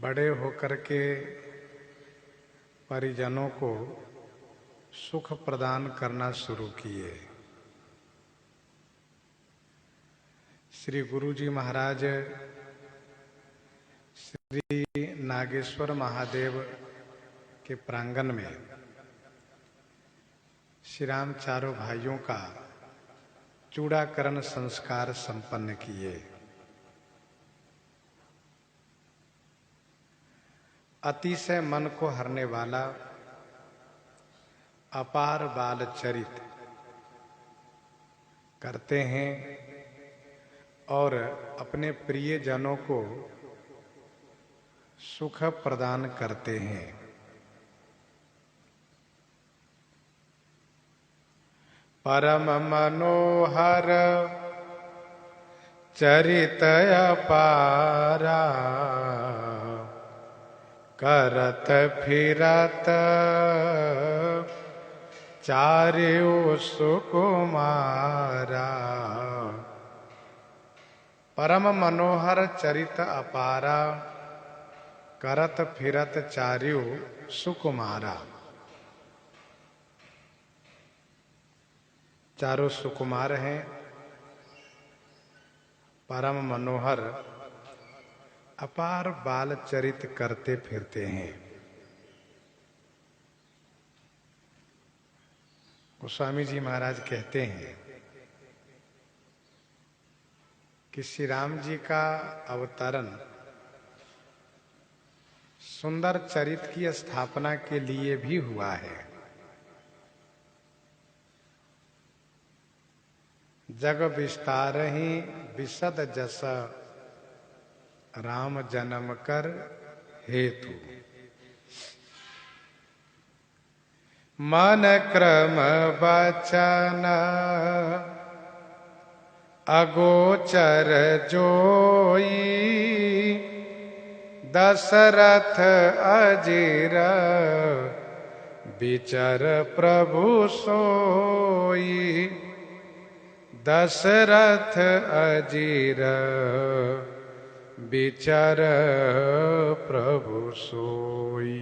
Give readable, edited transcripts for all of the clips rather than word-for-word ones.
बड़े होकर के परिजनों को सुख प्रदान करना शुरू किए। श्री गुरु जी महाराज श्री नागेश्वर महादेव के प्रांगण में श्री राम चारों भाइयों का चूड़ाकरण संस्कार संपन्न किए। अतिशय मन को हरने वाला अपार बाल चरित करते हैं और अपने प्रिय जनों को सुख प्रदान करते हैं। परम मनोहर चरित अपारा करत फिरत चार्यो सुकुमारा। परम मनोहर चरित अपारा करत फिरत चार्यो सुकुमारा। चारों सुकुमार हैं, परम मनोहर अपार बाल चरित करते फिरते हैं। गोस्वामी जी महाराज कहते हैं कि श्री राम जी का अवतरण सुंदर चरित की स्थापना के लिए भी हुआ है। जग विस्तारहि विशद जस राम जन्म कर हेतु। मन क्रम वचन अगोचर जोई दशरथ अजीर विचर प्रभु सोई। दशरथ अजीर विचर प्रभु सोई।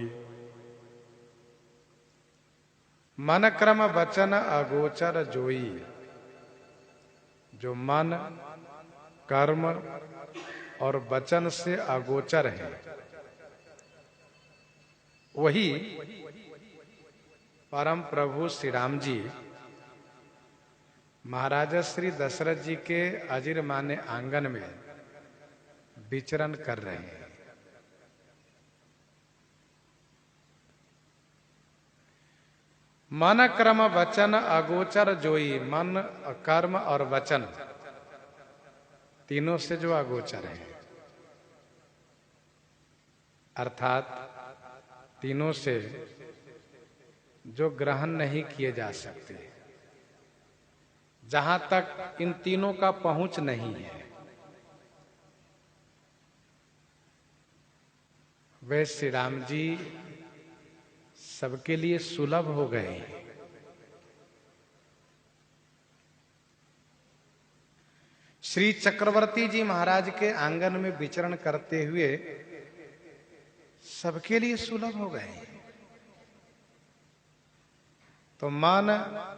मन क्रम वचन अगोचर जोई। जो मन कर्म और वचन से अगोचर है वही परम प्रभु श्री राम जी महाराजा श्री दशरथ जी के अजीर माने आंगन में विचरण कर रहे हैं। मन क्रम वचन अगोचर जोई। मन कर्म और वचन तीनों से जो अगोचर है, अर्थात तीनों से जो ग्रहण नहीं किए जा सकते, जहां तक इन तीनों का पहुंच नहीं है, वे श्री राम जी सबके लिए सुलभ हो गए हैं। श्री चक्रवर्ती जी महाराज के आंगन में विचरण करते हुए सबके लिए सुलभ हो गए हैं। तो मन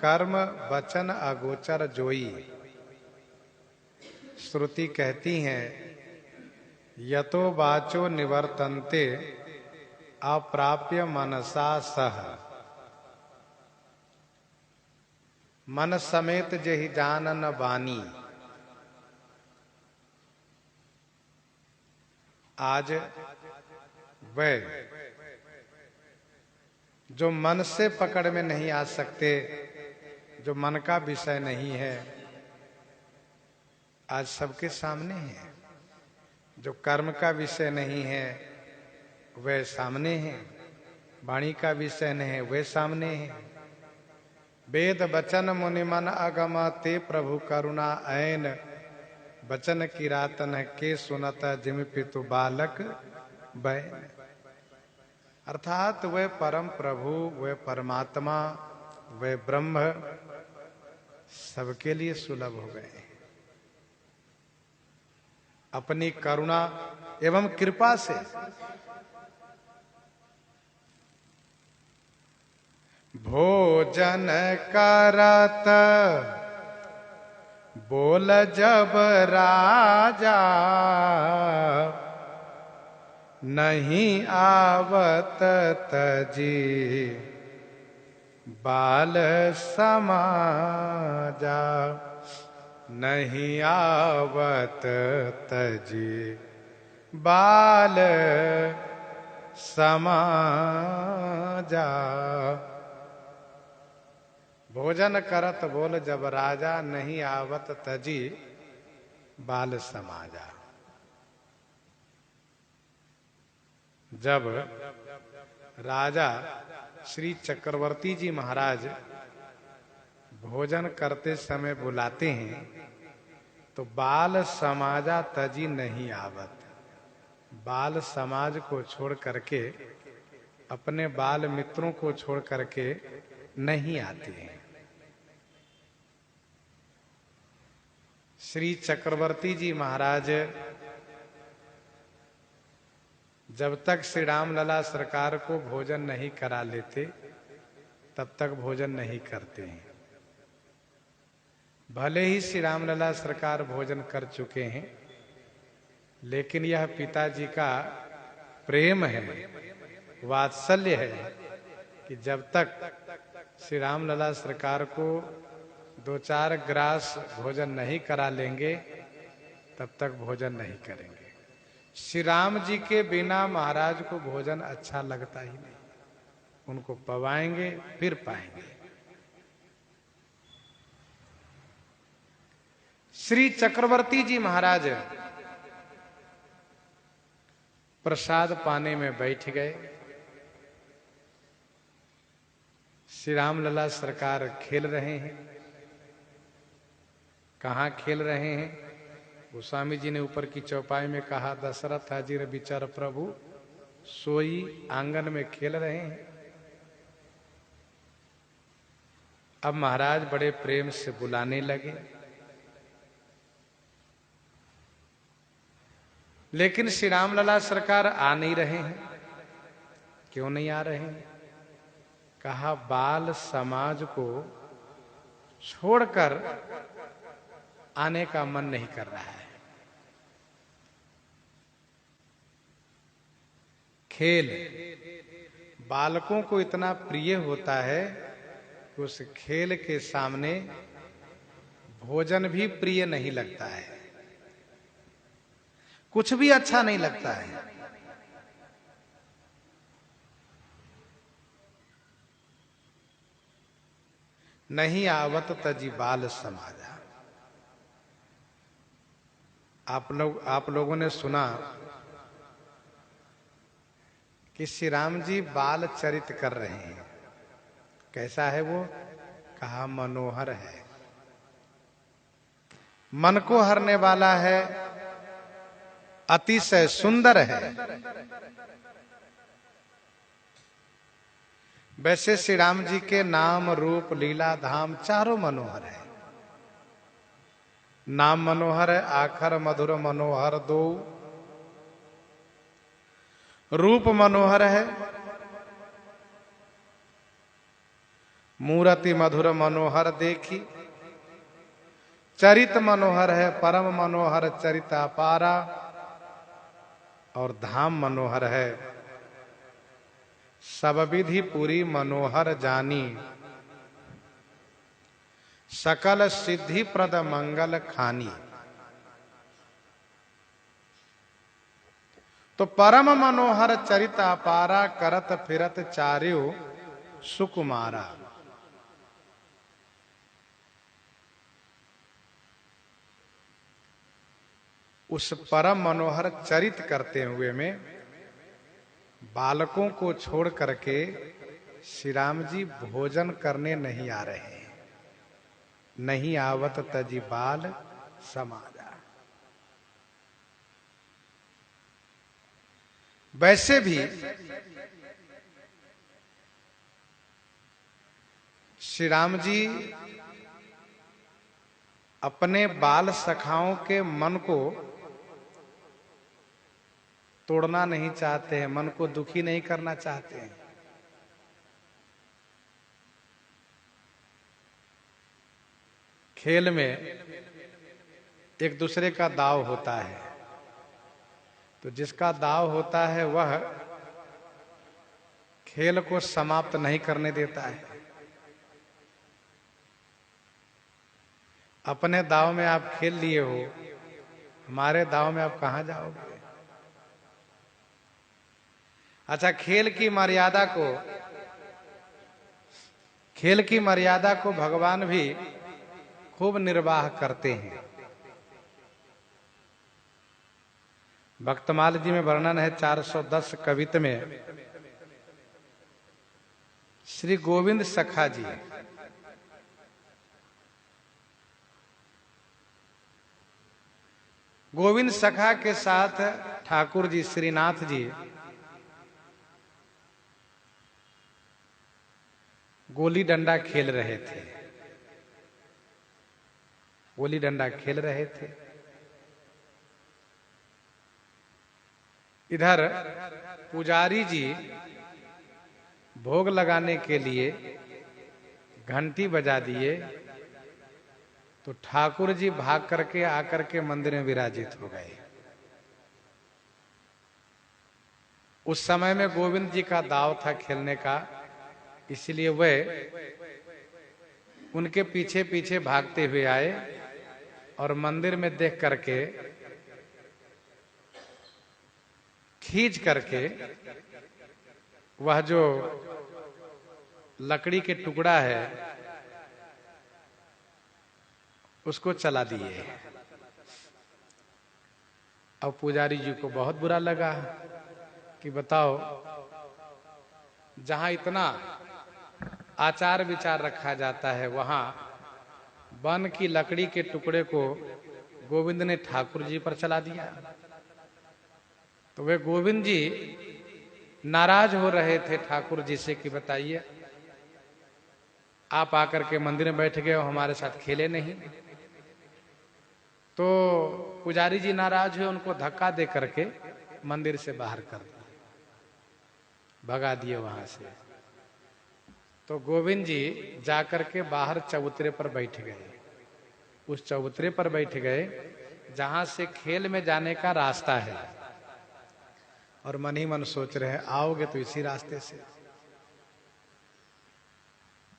कर्म वचन अगोचर जोई। श्रुति कहती हैं यतो वाचो निवर्तन्ते अप्राप्य मनसा सह। मन समेत जहि जानन वाणी। आज वह जो मन से पकड़ में नहीं आ सकते, जो मन का विषय नहीं है, आज सबके सामने है। जो कर्म का विषय नहीं है वह सामने है, वाणी का विषय नहीं है वह सामने है। वेद वचन मुनि मन अगम ते प्रभु करुणा ऐन। वचन किरातन के सुनत जिम पितु बालक बैन। अर्थात वह परम प्रभु, वह परमात्मा, वह ब्रह्म सबके लिए सुलभ हो गए। अपनी करुणा एवं कृपा से भोजन करत बोल जब राजा, नहीं आवत तजी बाल समाजा। नहीं आवत तजी बाल समाजा। भोजन करत बोल जब राजा, नहीं आवत तजी बाल समाजा। जब राजा श्री चक्रवर्ती जी महाराज भोजन करते समय बुलाते हैं तो बाल समाजा तजी नहीं आवत, बाल समाज को छोड़ करके, अपने बाल मित्रों को छोड़ करके नहीं आते हैं। श्री चक्रवर्ती जी महाराज जब तक श्री रामलला सरकार को भोजन नहीं करा लेते तब तक भोजन नहीं करते हैं। भले ही श्री रामलला सरकार भोजन कर चुके हैं, लेकिन यह पिताजी का प्रेम है, वात्सल्य है कि जब तक श्री रामलला सरकार को 2-4 ग्रास भोजन नहीं करा लेंगे तब तक भोजन नहीं करेंगे। श्री राम जी के बिना महाराज को भोजन अच्छा लगता ही नहीं, उनको पवाएंगे फिर पाएंगे। श्री चक्रवर्ती जी महाराज प्रसाद पाने में बैठ गए। श्री रामलला सरकार खेल रहे हैं। कहाँ खेल रहे हैं? गोस्वामी जी ने ऊपर की चौपाई में कहा, दशरथ हाजिर विचार प्रभु सोई आंगन में खेल रहे हैं। अब महाराज बड़े प्रेम से बुलाने लगे, लेकिन श्री रामलला सरकार आ नहीं रहे हैं। क्यों नहीं आ रहे हैं? कहा, बाल समाज को छोड़कर आने का मन नहीं कर रहा है। खेल बालकों को इतना प्रिय होता है कि उस खेल के सामने भोजन भी प्रिय नहीं लगता है, कुछ भी अच्छा नहीं लगता है। नहीं आवत तजी बाल समाजा। आप लोगों ने सुना कि श्री राम जी बाल चरित कर रहे हैं। कैसा है वो? कहा, मनोहर है, मन को हरने वाला है, अतिशय सुंदर है। वैसे श्री राम जी के नाम रूप लीला धाम चारों मनोहर है। नाम मनोहर है, आखर मधुर मनोहर दो। रूप मनोहर है, मूर्ति मधुर मनोहर देखी। चरित मनोहर है, परम मनोहर चरिता पारा। और धाम मनोहर है, सब विधि पूरी मनोहर जानी। सकल सिद्धि प्रद मंगल खानी। तो परम मनोहर चरिता पारा, करत फिरत चार्यो सुकुमारा। उस परम मनोहर चरित करते हुए में बालकों को छोड़ करके श्री राम जी भोजन करने नहीं आ रहे हैं। नहीं आवत तजी बाल समाजा। वैसे भी श्री राम जी अपने बाल सखाओं के मन को तोड़ना नहीं चाहते हैं, मन को दुखी नहीं करना चाहते हैं। खेल में एक दूसरे का दाव होता है, तो जिसका दाव होता है वह खेल को समाप्त नहीं करने देता है। अपने दाव में आप खेल लिए हो, हमारे दाव में आप कहां जाओगे? अच्छा, खेल की मर्यादा को भगवान भी खूब निर्वाह करते हैं। भक्तमाल जी में वर्णन है 410 कवित में, श्री गोविंद सखा जी गोविंद सखा के साथ ठाकुर जी श्रीनाथ जी गोली डंडा खेल रहे थे। गोली डंडा खेल रहे थे। इधर पुजारी जी भोग लगाने के लिए घंटी बजा दिए, तो ठाकुर जी भाग करके आकर के मंदिर में विराजित हो गए। उस समय में गोविंद जी का दाव था खेलने का, इसलिए वे उनके पीछे पीछे भागते हुए आए और मंदिर में देख करके खींच करके वह जो लकड़ी के टुकड़ा है उसको चला दिए। अब पुजारी जी को बहुत बुरा लगा कि बताओ, जहां इतना आचार विचार रखा जाता है वहां वन की लकड़ी के टुकड़े को गोविंद ने ठाकुर जी पर चला दिया। तो वे गोविंद जी नाराज हो रहे थे ठाकुर जी से कि बताइए, आप आकर के मंदिर में बैठ गए हो, हमारे साथ खेले नहीं। तो पुजारी जी नाराज हुए, उनको धक्का दे करके मंदिर से बाहर कर दिया, भगा दिए वहां से। तो गोविंद जी जाकर के बाहर चबूतरे पर बैठ गए। उस चबूतरे पर बैठ गए जहां से खेल में जाने का रास्ता है, और मन ही मन सोच रहे हैं आओगे तो इसी रास्ते से,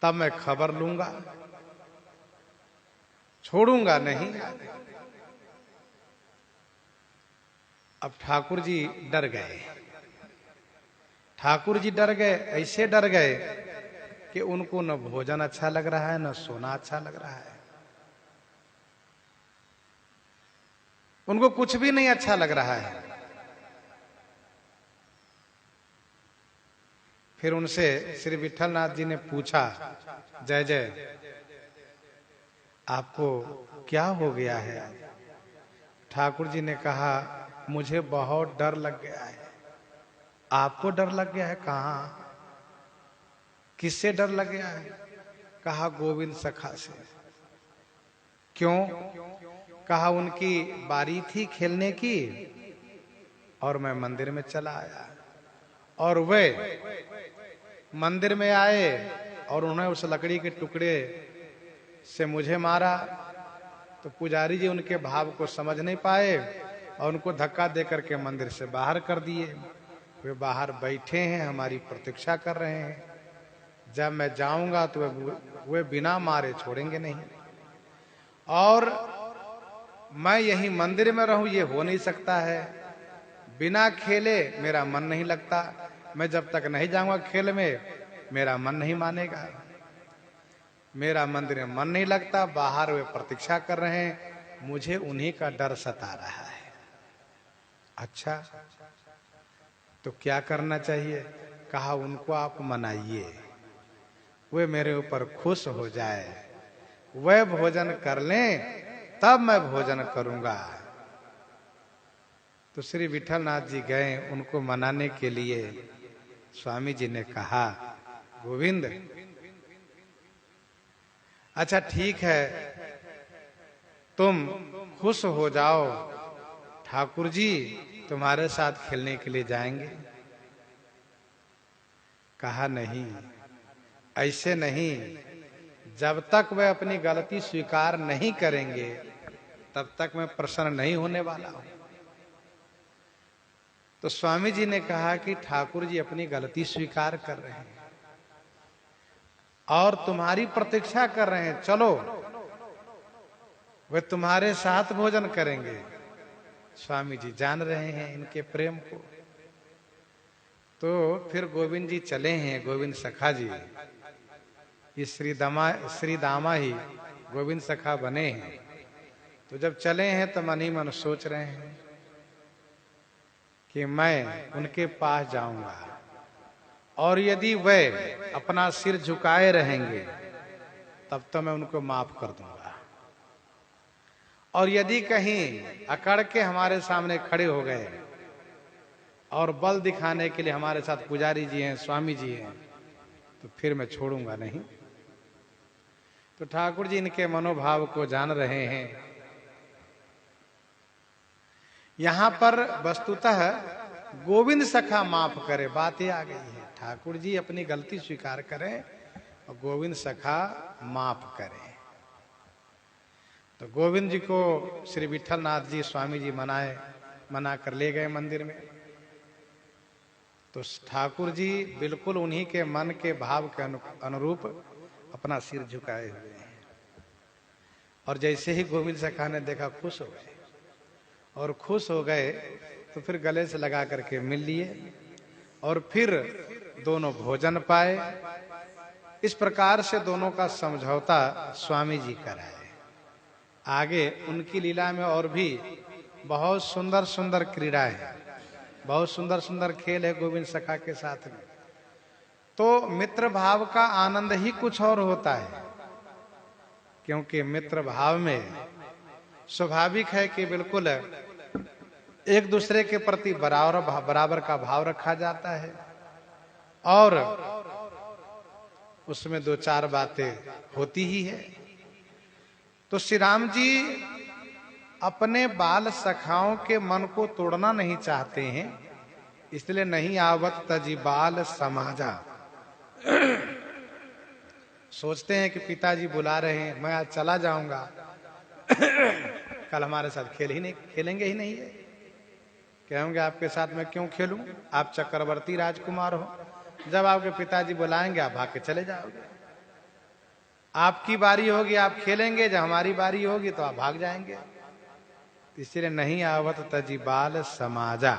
तब मैं खबर लूंगा, छोड़ूंगा नहीं। अब ठाकुर जी डर गए। ठाकुर जी डर गए, ऐसे डर गए कि उनको न भोजन अच्छा लग रहा है, न सोना अच्छा लग रहा है। उनको कुछ भी नहीं अच्छा लग रहा है। फिर उनसे श्री विठलनाथ जी ने पूछा, जय जय, आपको क्या हो गया है? ठाकुर जी ने कहा, मुझे बहुत डर लग गया है। आपको डर लग गया है? कहां, किससे डर लग गया है? कहा, गोविंद सखा से। क्यों? कहा, उनकी बारी थी खेलने की और मैं मंदिर में चला आया, और वे मंदिर में आए और उन्हें उस लकड़ी के टुकड़े से मुझे मारा। तो पुजारी जी उनके भाव को समझ नहीं पाए और उनको धक्का दे करके मंदिर से बाहर कर दिए। वे बाहर बैठे हैं, हमारी प्रतीक्षा कर रहे हैं। जब मैं जाऊंगा तो वे बिना मारे छोड़ेंगे नहीं, और मैं यही मंदिर में रहूं ये हो नहीं सकता है। बिना खेले मेरा मन नहीं लगता। मैं जब तक नहीं जाऊंगा खेल में, मेरा मन नहीं मानेगा। मेरा मंदिर में मन नहीं लगता, बाहर वे प्रतीक्षा कर रहे हैं, मुझे उन्हीं का डर सता रहा है। अच्छा, तो क्या करना चाहिए? कहा, उनको आप मनाइए, वे मेरे ऊपर खुश हो जाए, वे भोजन कर लें तब मैं भोजन करूंगा। तो श्री विठलनाथ जी गए उनको मनाने के लिए। स्वामी जी ने कहा, गोविंद, अच्छा ठीक है, तुम खुश हो जाओ, ठाकुर जी तुम्हारे साथ खेलने के लिए जाएंगे। कहा, नहीं, ऐसे नहीं, जब तक वह अपनी गलती स्वीकार नहीं करेंगे तब तक मैं प्रसन्न नहीं होने वाला हूं। तो स्वामी जी ने कहा कि ठाकुर जी अपनी गलती स्वीकार कर रहे हैं और तुम्हारी प्रतीक्षा कर रहे हैं, चलो वे तुम्हारे साथ भोजन करेंगे। स्वामी जी जान रहे हैं इनके प्रेम को। तो फिर गोविंद जी चले हैं, गोविंद सखा जी, ये श्री दामा ही गोविंद सखा बने हैं। तो जब चले हैं तो मन ही मन सोच रहे हैं कि मैं उनके पास जाऊंगा और यदि वे अपना सिर झुकाए रहेंगे तब तो मैं उनको माफ कर दूंगा, और यदि कहीं अकड़ के हमारे सामने खड़े हो गए और बल दिखाने के लिए हमारे साथ पुजारी जी हैं, स्वामी जी हैं, तो फिर मैं छोड़ूंगा नहीं। तो ठाकुर जी इनके मनोभाव को जान रहे हैं। यहां पर वस्तुतः गोविंद सखा माफ करे, बात ही आ गई है। ठाकुर जी अपनी गलती स्वीकार करें और गोविंद सखा माफ करें। तो गोविंद जी को श्री विठलनाथ जी स्वामी जी मना कर ले गए मंदिर में। तो ठाकुर जी बिल्कुल उन्हीं के मन के भाव के अनुरूप अपना सिर झुकाए हुए हैं। और जैसे ही गोविंद सखा ने देखा खुश हो गए, और खुश हो गए तो फिर गले से लगा करके मिल लिए और फिर दोनों भोजन पाए। इस प्रकार से दोनों का समझौता स्वामी जी कराए। आगे उनकी लीला में और भी बहुत सुंदर सुंदर क्रीड़ा है, बहुत सुंदर सुंदर खेल है गोविंद सखा के साथ में। तो मित्र भाव का आनंद ही कुछ और होता है, क्योंकि मित्र भाव में स्वाभाविक है कि बिल्कुल एक दूसरे के प्रति बराबर का भाव रखा जाता है और उसमें दो चार बातें होती ही है। तो श्री राम जी अपने बाल सखाओं के मन को तोड़ना नहीं चाहते हैं, इसलिए नहीं आवत तजी बाल समाजा। सोचते हैं कि पिताजी बुला रहे हैं, मैं आज चला जाऊंगा, कल हमारे साथ खेलेंगे ही नहीं है। कहेंगे आपके साथ मैं क्यों खेलूं, आप चक्रवर्ती राजकुमार हो, जब आपके पिताजी बुलाएंगे आप भाग के चले जाओगे। आपकी बारी होगी आप खेलेंगे, जब हमारी बारी होगी तो आप भाग जाएंगे। इसलिए नहीं आवत तजी बाल समाजा।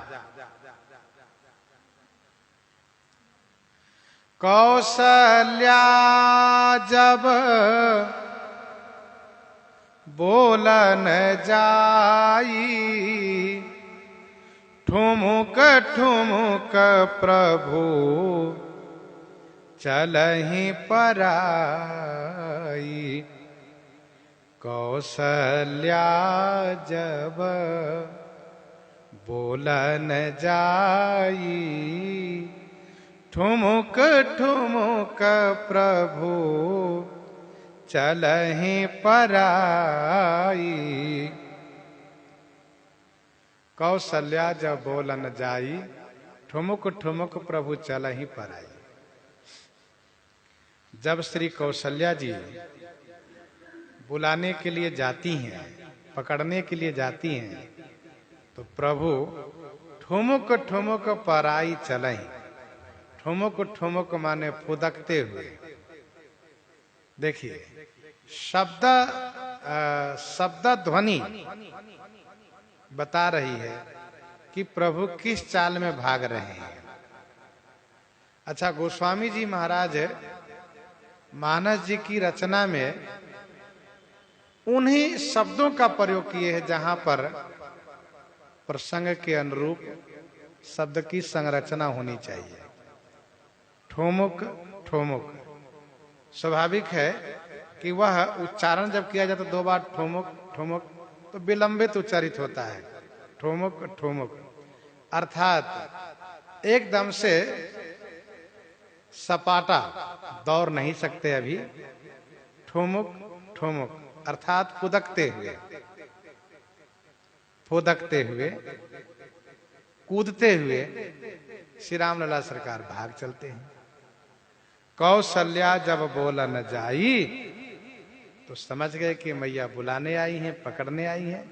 कौशल्या जब बोलन जाई, ठुमुक ठुमुक प्रभु चलहि पराई। कौशल्या जब बोलन जाई, ठुमुक ठुमुक प्रभु चलहि पराई। कौशल्या जब बोलन जाई, ठुमुक ठुमुक प्रभु चलहि पराई। जब श्री कौशल्या जी बुलाने के लिए जाती हैं, पकड़ने के लिए जाती हैं, तो प्रभु ठुमुक ठुमुक पराई चलहि। ठुमुक ठुमुक माने फुदकते हुए। देखिए शब्द ध्वनि बता रही है कि प्रभु किस चाल में भाग रहे हैं। अच्छा, गोस्वामी जी महाराज मानस जी की रचना में उन्हीं शब्दों का प्रयोग किए हैं जहां पर प्रसंग के अनुरूप शब्द की संरचना होनी चाहिए। ठुमुक ठुमुक स्वाभाविक है कि वह उच्चारण जब किया जाता तो दो बार ठुमुक ठुमुक तो विलंबित उच्चारित होता है। ठुमुक ठुमुक अर्थात एकदम से सपाटा दौड़ नहीं सकते अभी। ठुमुक ठुमुक अर्थात फुदकते हुए, फुदकते हुए, कूदते हुए श्री राम लला सरकार भाग चलते हैं। कौशल्या जब बोलन जाई, तो समझ गए कि मैया बुलाने आई हैं, पकड़ने आई हैं,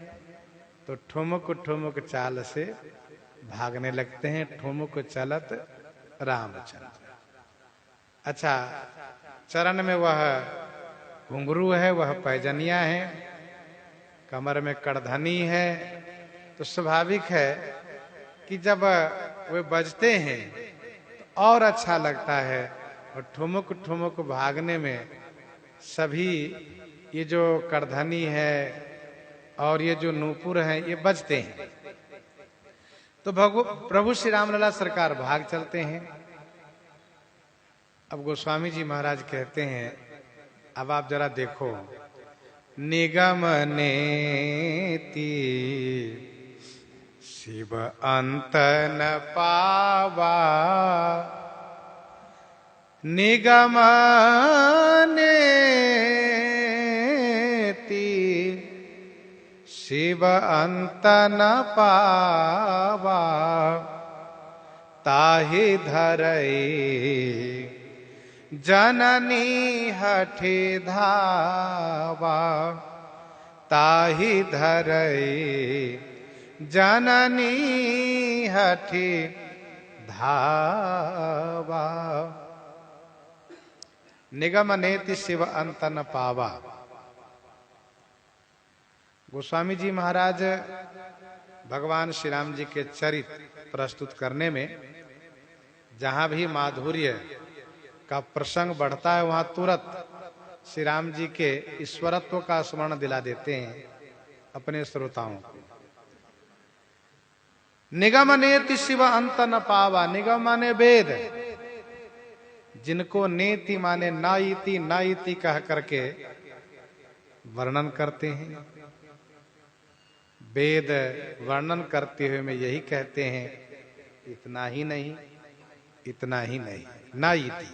तो ठुमुक ठुमुक चाल से भागने लगते हैं। ठुमुक चलत रामचंद्र। अच्छा, चरण में वह घुंघरू है, वह पैजनिया है, कमर में करधनी है। तो स्वाभाविक है कि जब वे बजते हैं तो और अच्छा लगता है। और ठुमुक ठुमुक भागने में सभी ये जो करधनी है और ये जो नूपुर है ये बजते हैं। तो प्रभु श्री रामलला सरकार भाग चलते हैं। अब गोस्वामी जी महाराज कहते हैं, अब आप जरा देखो, निगम नेति शिव अंत न पावा, निगम नेति शिव अंत न पावा, ताहि धरई जननी हठि धावा, ताहि धरई जननी हठि धावा। निगम नेति शिव अंत न पावा। गोस्वामी जी महाराज भगवान श्री राम जी के चरित्र प्रस्तुत करने में जहां भी माधुर्य का प्रसंग बढ़ता है वहां तुरंत श्री राम जी के ईश्वरत्व का स्मरण दिला देते हैं अपने श्रोताओं को। निगम नेति शिव अंत न पावा। निगम माने वेद, जिनको नेति माने नाइति नाइति कह करके वर्णन करते हैं। वेद वर्णन करते हुए में यही कहते हैं, इतना ही नहीं, इतना ही नहीं, नाइति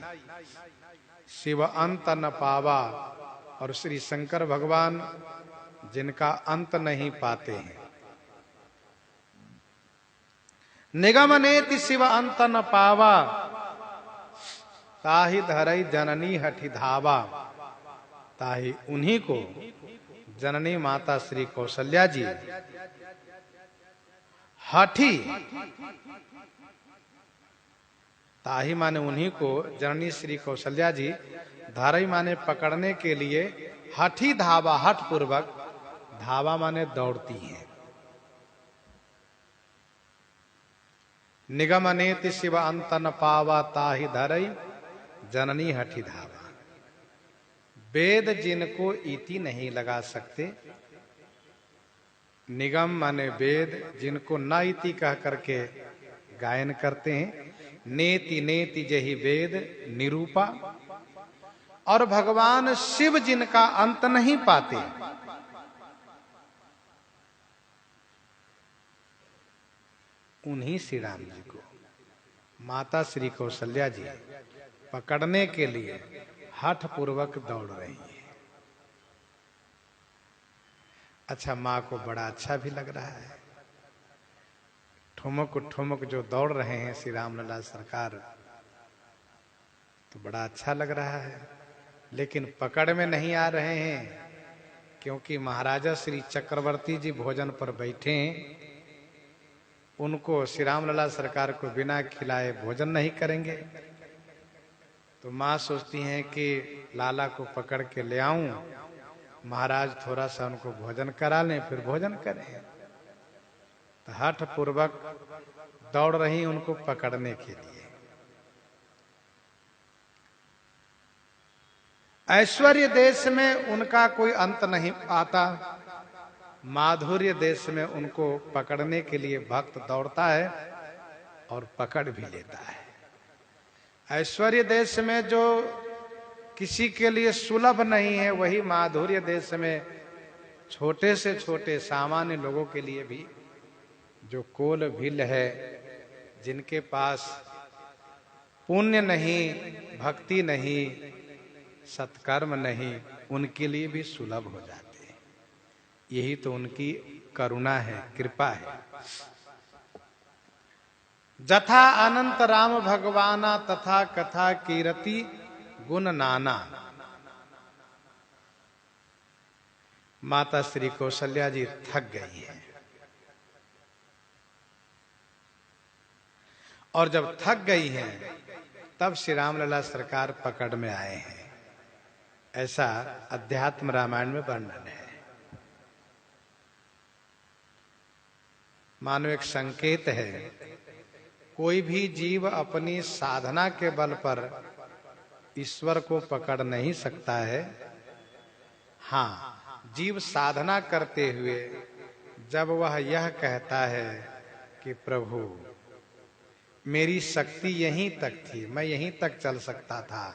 शिव अंत न पावा। और श्री शंकर भगवान जिनका अंत नहीं पाते हैं। निगम नेति शिव अंत न पावा, ताहि धरई जननी हठि धावा। ताहि उन्हीं को जननी माता श्री कौशल्या जी हठी, ताहि माने उन्हीं को जननी श्री कौशल्या जी, धरई माने पकड़ने के लिए, हठी धावा हठ पूर्वक, धावा माने दौड़ती हैं। निगम नेति शिव अंत न पावा, ताहि धरई जननी हठी धावा। वेद जिनको इति नहीं लगा सकते, निगम माने वेद जिनको न इति कह करके गायन करते हैं, नेति नेति जही वेद निरूपा। और भगवान शिव जिनका अंत नहीं पाते, उन्हीं श्री राम जी को माता श्री कौशल्या जी पकड़ने के लिए हठ पूर्वक दौड़ रही है। अच्छा, माँ को बड़ा अच्छा भी लग रहा है। ठुमक ठुमक जो दौड़ रहे हैं श्री रामलला सरकार, तो बड़ा अच्छा लग रहा है। लेकिन पकड़ में नहीं आ रहे हैं, क्योंकि महाराजा श्री चक्रवर्ती जी भोजन पर बैठे हैं। उनको श्री रामलला सरकार को बिना खिलाए भोजन नहीं करेंगे। तो माँ सोचती हैं कि लाला को पकड़ के ले आऊं, महाराज थोड़ा सा उनको भोजन करा लें, फिर भोजन करें। तो हठ पूर्वक दौड़ रही उनको पकड़ने के लिए। ऐश्वर्य देश में उनका कोई अंत नहीं आता, माधुर्य देश में उनको पकड़ने के लिए भक्त दौड़ता है और पकड़ भी लेता है। ऐश्वर्य देश में जो किसी के लिए सुलभ नहीं है, वही माधुर्य देश में छोटे से छोटे सामान्य लोगों के लिए भी, जो कोल भील है, जिनके पास पुण्य नहीं, भक्ति नहीं, सत्कर्म नहीं, उनके लिए भी सुलभ हो जाते हैं। यही तो उनकी करुणा है, कृपा है। जथा अनंत राम भगवाना, तथा कथा कीरति गुण नाना। माता श्री कौशल्या जी थक गई हैं और जब थक गई हैं तब श्री रामलला सरकार पकड़ में आए हैं। ऐसा अध्यात्म रामायण में वर्णन है। मानो एक संकेत है, कोई भी जीव अपनी साधना के बल पर ईश्वर को पकड़ नहीं सकता है। हाँ, जीव साधना करते हुए जब वह यह कहता है कि प्रभु मेरी शक्ति यहीं तक थी, मैं यहीं तक चल सकता था,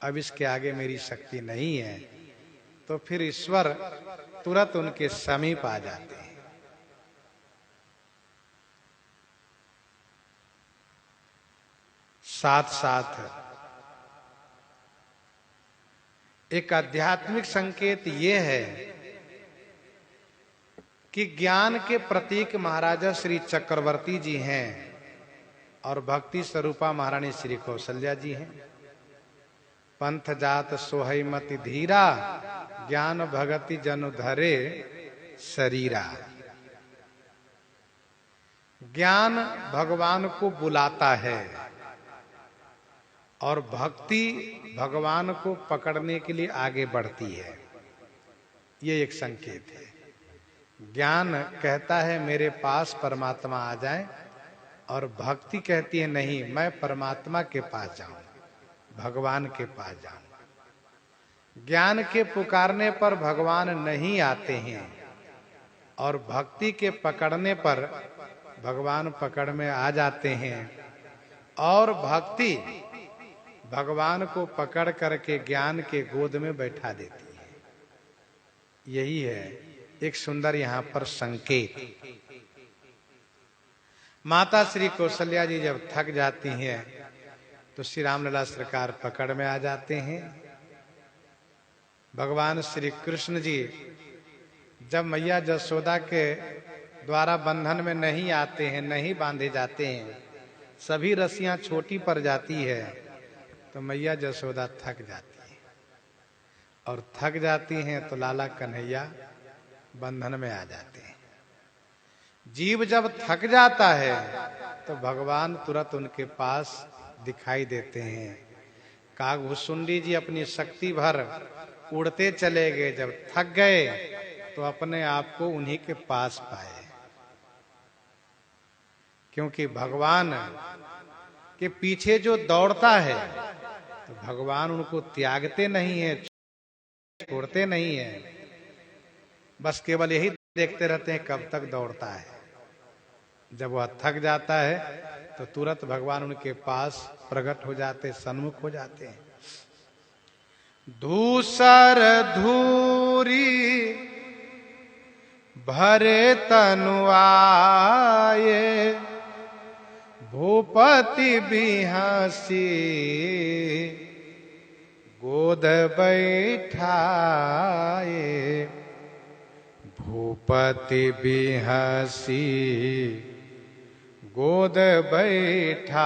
अब इसके आगे मेरी शक्ति नहीं है, तो फिर ईश्वर तुरंत उनके समीप आ जाते हैं। साथ साथ एक आध्यात्मिक संकेत ये है कि ज्ञान के प्रतीक महाराजा श्री चक्रवर्ती जी हैं और भक्ति स्वरूपा महारानी श्री कौशल्या जी हैं। पंथ जात सोहई मति धीरा, ज्ञान भगति जनु धरे शरीरा। ज्ञान भगवान को बुलाता है और भक्ति भगवान को पकड़ने के लिए आगे बढ़ती है। ये एक संकेत है। ज्ञान कहता है मेरे पास परमात्मा आ जाए और भक्ति कहती है नहीं, मैं परमात्मा के पास जाऊं, भगवान के पास जाऊं। ज्ञान के पुकारने पर भगवान नहीं आते हैं और भक्ति के पकड़ने पर भगवान पकड़ में आ जाते हैं और भक्ति भगवान को पकड़ करके ज्ञान के गोद में बैठा देती है। यही है एक सुंदर यहां पर संकेत। माता श्री कौशल्या जी जब थक जाती हैं तो श्री रामलला सरकार पकड़ में आ जाते हैं। भगवान श्री कृष्ण जी जब मैया जसोदा के द्वारा बंधन में नहीं आते हैं, नहीं बांधे जाते हैं, सभी रस्सियां छोटी पड़ जाती है, तो मैया जसोदा थक जाती है और थक जाती हैं तो लाला कन्हैया बंधन में आ जाते हैं। जीव जब थक जाता है तो भगवान तुरंत उनके पास दिखाई देते हैं। कागभुसुंडी जी अपनी शक्ति भर उड़ते चले गए, जब थक गए तो अपने आप को उन्हीं के पास पाए, क्योंकि भगवान के पीछे जो दौड़ता है तो भगवान उनको त्यागते नहीं है, छोड़ते नहीं है, बस केवल यही देखते रहते हैं कब तक दौड़ता है। जब वह थक जाता है तो तुरंत भगवान उनके पास प्रकट हो जाते, सन्मुख हो जाते हैं। धूसर धूरी भरे तनु आए, भूपति बिहसी गोद बैठाए। भूपति बिहसी गोद बैठाए,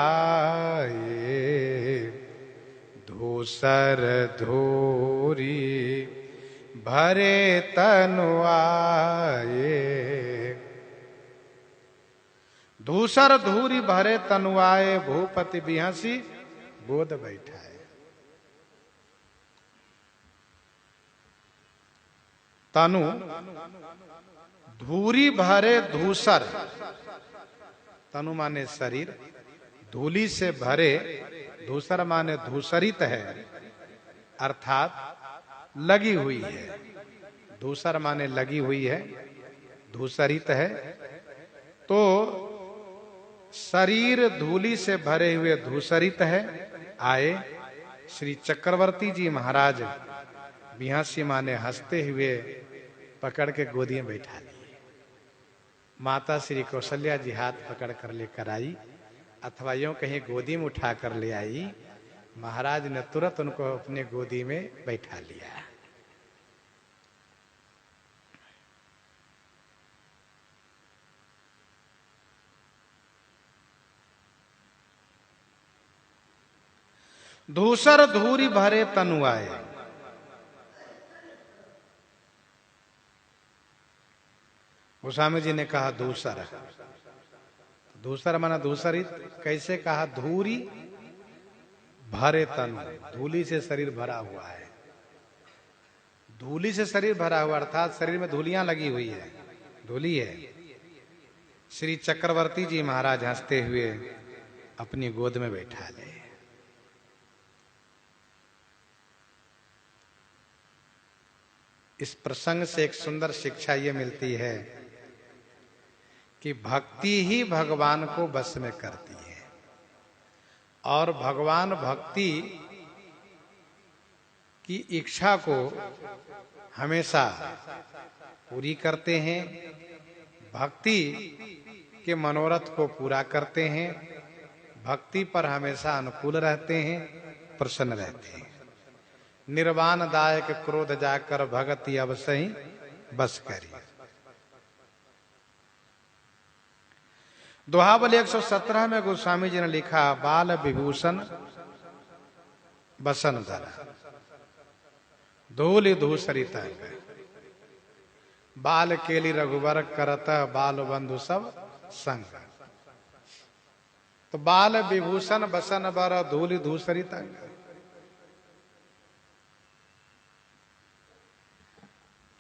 धूसर धूरी भरे तनु आए। धूसर धूरी भरे तनु आए, भूपति बिहसी गोद बैठाए। तनु धूरी भरे धूसर, तनु माने शरीर, धूली से भरे, धूसर माने धूसरित है, अर्थात लगी हुई है। धूसर माने लगी हुई है, धूसरित है। तो शरीर धूली से भरे हुए धूसरित है। आए श्री चक्रवर्ती जी महाराज बिहासी माने हंसते हुए पकड़ के गोदी में बैठा लिए। माता श्री कौशल्या जी हाथ पकड़ कर लेकर आई, अथवा यूं कहीं गोदी में उठा कर ले आई। महाराज ने तुरंत उनको अपने गोदी में बैठा लिया। धूसर धूरी भरे तनु आए। गोस्वामी जी ने कहा दूसर। दूसर माना दूसरित। कैसे कहा? धूरी भरे तनु, धूली से शरीर भरा हुआ है। धूली से शरीर भरा हुआ अर्थात शरीर में धूलियां लगी हुई है, धूली है। श्री चक्रवर्ती जी महाराज हंसते हुए अपनी गोद में बैठा ले। इस प्रसंग से एक सुंदर शिक्षा ये मिलती है कि भक्ति ही भगवान को बस में करती है और भगवान भक्ति की इच्छा को हमेशा पूरी करते हैं, भक्ति के मनोरथ को पूरा करते हैं, भक्ति पर हमेशा अनुकूल रहते हैं, प्रसन्न रहते हैं। निर्वाण दायक क्रोध जाकर भगति अवसही बस करी। दोहावली 117 में गोस्वामी जी ने लिखा, बाल विभूषण बसन धर, धूलि धूसरित बाल केली रघुवर करत, बाल बंधु सब संग। तो बाल विभूषण बसन बर, धूलि धूसरित।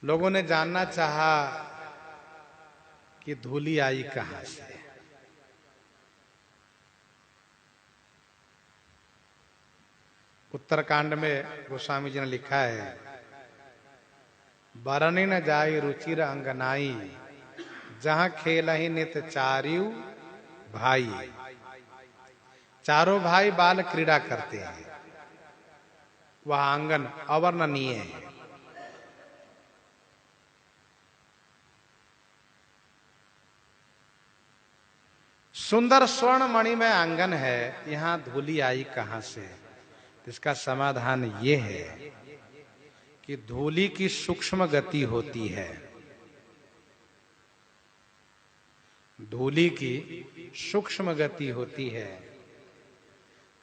लोगों ने जानना चाहा कि धूली आई कहां से। उत्तरकांड में गोस्वामी जी ने लिखा है, बरनी न जाई रुचिर अंगनाई, जहां खेल ही नित चारियु भाई। चारों भाई बाल क्रीड़ा करते हैं, वह आंगन अवर्णनीय है। सुंदर स्वर्ण मणि में आंगन है, यहां धूली आई कहां से? इसका समाधान ये है कि धूली की सूक्ष्म गति होती है। धूली की सूक्ष्म गति होती है।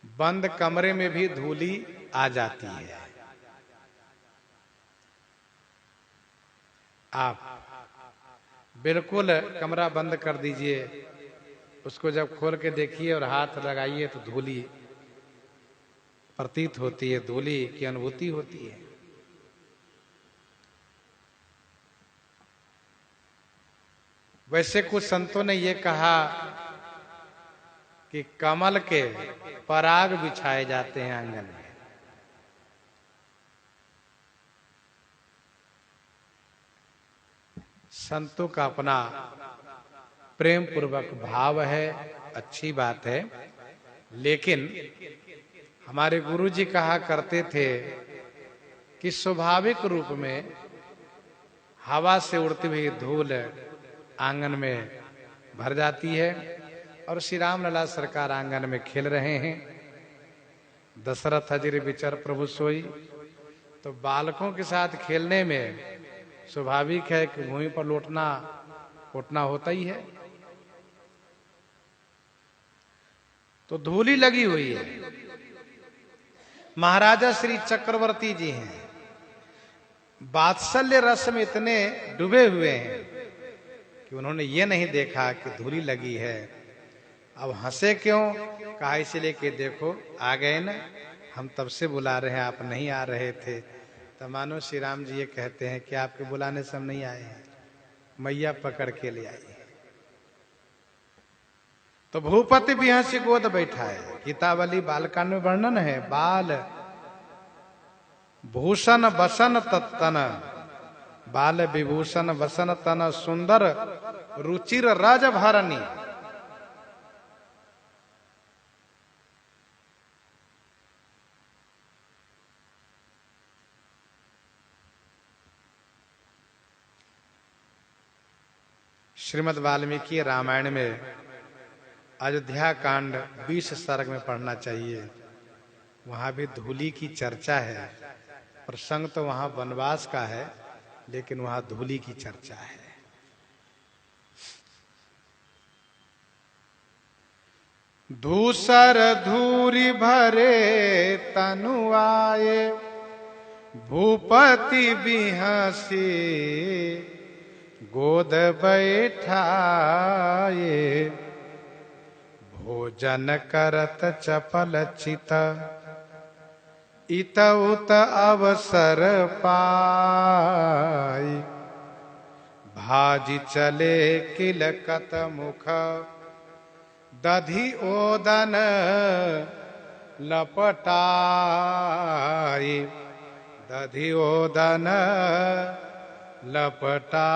बंद कमरे में भी धूली आ जाती है। आप बिल्कुल कमरा बंद कर दीजिए, उसको जब खोल के देखिए और हाथ लगाइए तो धूली प्रतीत होती है, धूली की अनुभूति होती है। वैसे कुछ संतों ने यह कहा कि कमल के पराग बिछाए जाते हैं आंगन में। संतों का अपना प्रेम पूर्वक भाव है, अच्छी बात है, लेकिन हमारे गुरुजी कहा करते थे कि स्वाभाविक रूप में हवा से उड़ती हुई धूल आंगन में भर जाती है और श्री राम लला सरकार आंगन में खेल रहे हैं। दशरथ हजिर विचर प्रभु सोई, तो बालकों के साथ खेलने में स्वाभाविक है कि भूमि पर लौटना होता ही है। तो धूली लगी हुई है। महाराजा श्री चक्रवर्ती जी हैं, वात्सल्य रस में इतने डूबे हुए हैं कि उन्होंने ये नहीं देखा कि धूली लगी है। अब हंसे क्यों? कहा इसलिए कि देखो आ गए ना, हम तब से बुला रहे हैं, आप नहीं आ रहे थे। तो मानो श्री राम जी ये कहते हैं कि आपके बुलाने से हम नहीं आए हैं, मैया पकड़ के ले आई। तो भूपति भी हंसी गोद बैठा है। गीतावली बालकांड में वर्णन है, बाल भूषण बसन तत्तन, बाल विभूषण बसन तन, सुंदर रुचिर राज भरनी। श्रीमद् वाल्मीकि रामायण में अयोध्या कांड 20 सर्ग में पढ़ना चाहिए। वहां भी धूली की चर्चा है। प्रसंग तो वहां वनवास का है, लेकिन वहां धूली की चर्चा है। धूसर धूरी भरे तनु आए, भूपति बिहसी गोद बैठाए भोजन करत चपल चित इत उत अवसर पाई भाजी चले किलकत मुख दधि ओदन लपटाई दधि ओदन लपटाई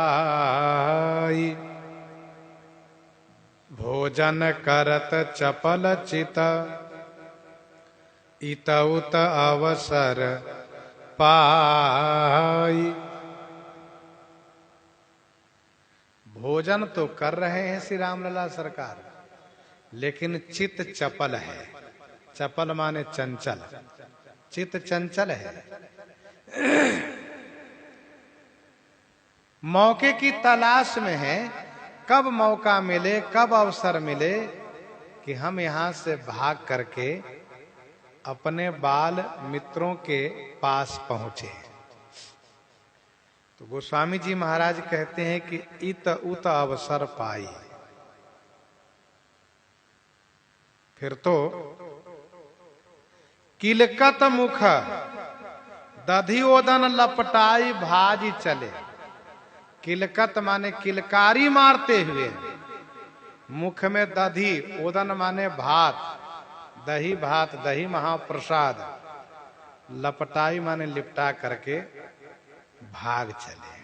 भोजन करत चपल चित इत उत अवसर पाई। भोजन तो कर रहे हैं श्री रामलला सरकार, लेकिन चित चपल है। चपल माने चंचल, चित चंचल है। मौके की तलाश में है, कब मौका मिले, कब अवसर मिले कि हम यहां से भाग करके अपने बाल मित्रों के पास पहुंचे। तो गोस्वामी जी महाराज कहते हैं कि इत उत अवसर पाई। फिर तो किलकत मुख दधि ओदन लपटाई भाजी चले। किलकत माने किलकारी मारते हुए, मुख में दधि, ओदन माने भात, दही भात, दही महाप्रसाद, लपटाई माने लिपटा करके भाग चले।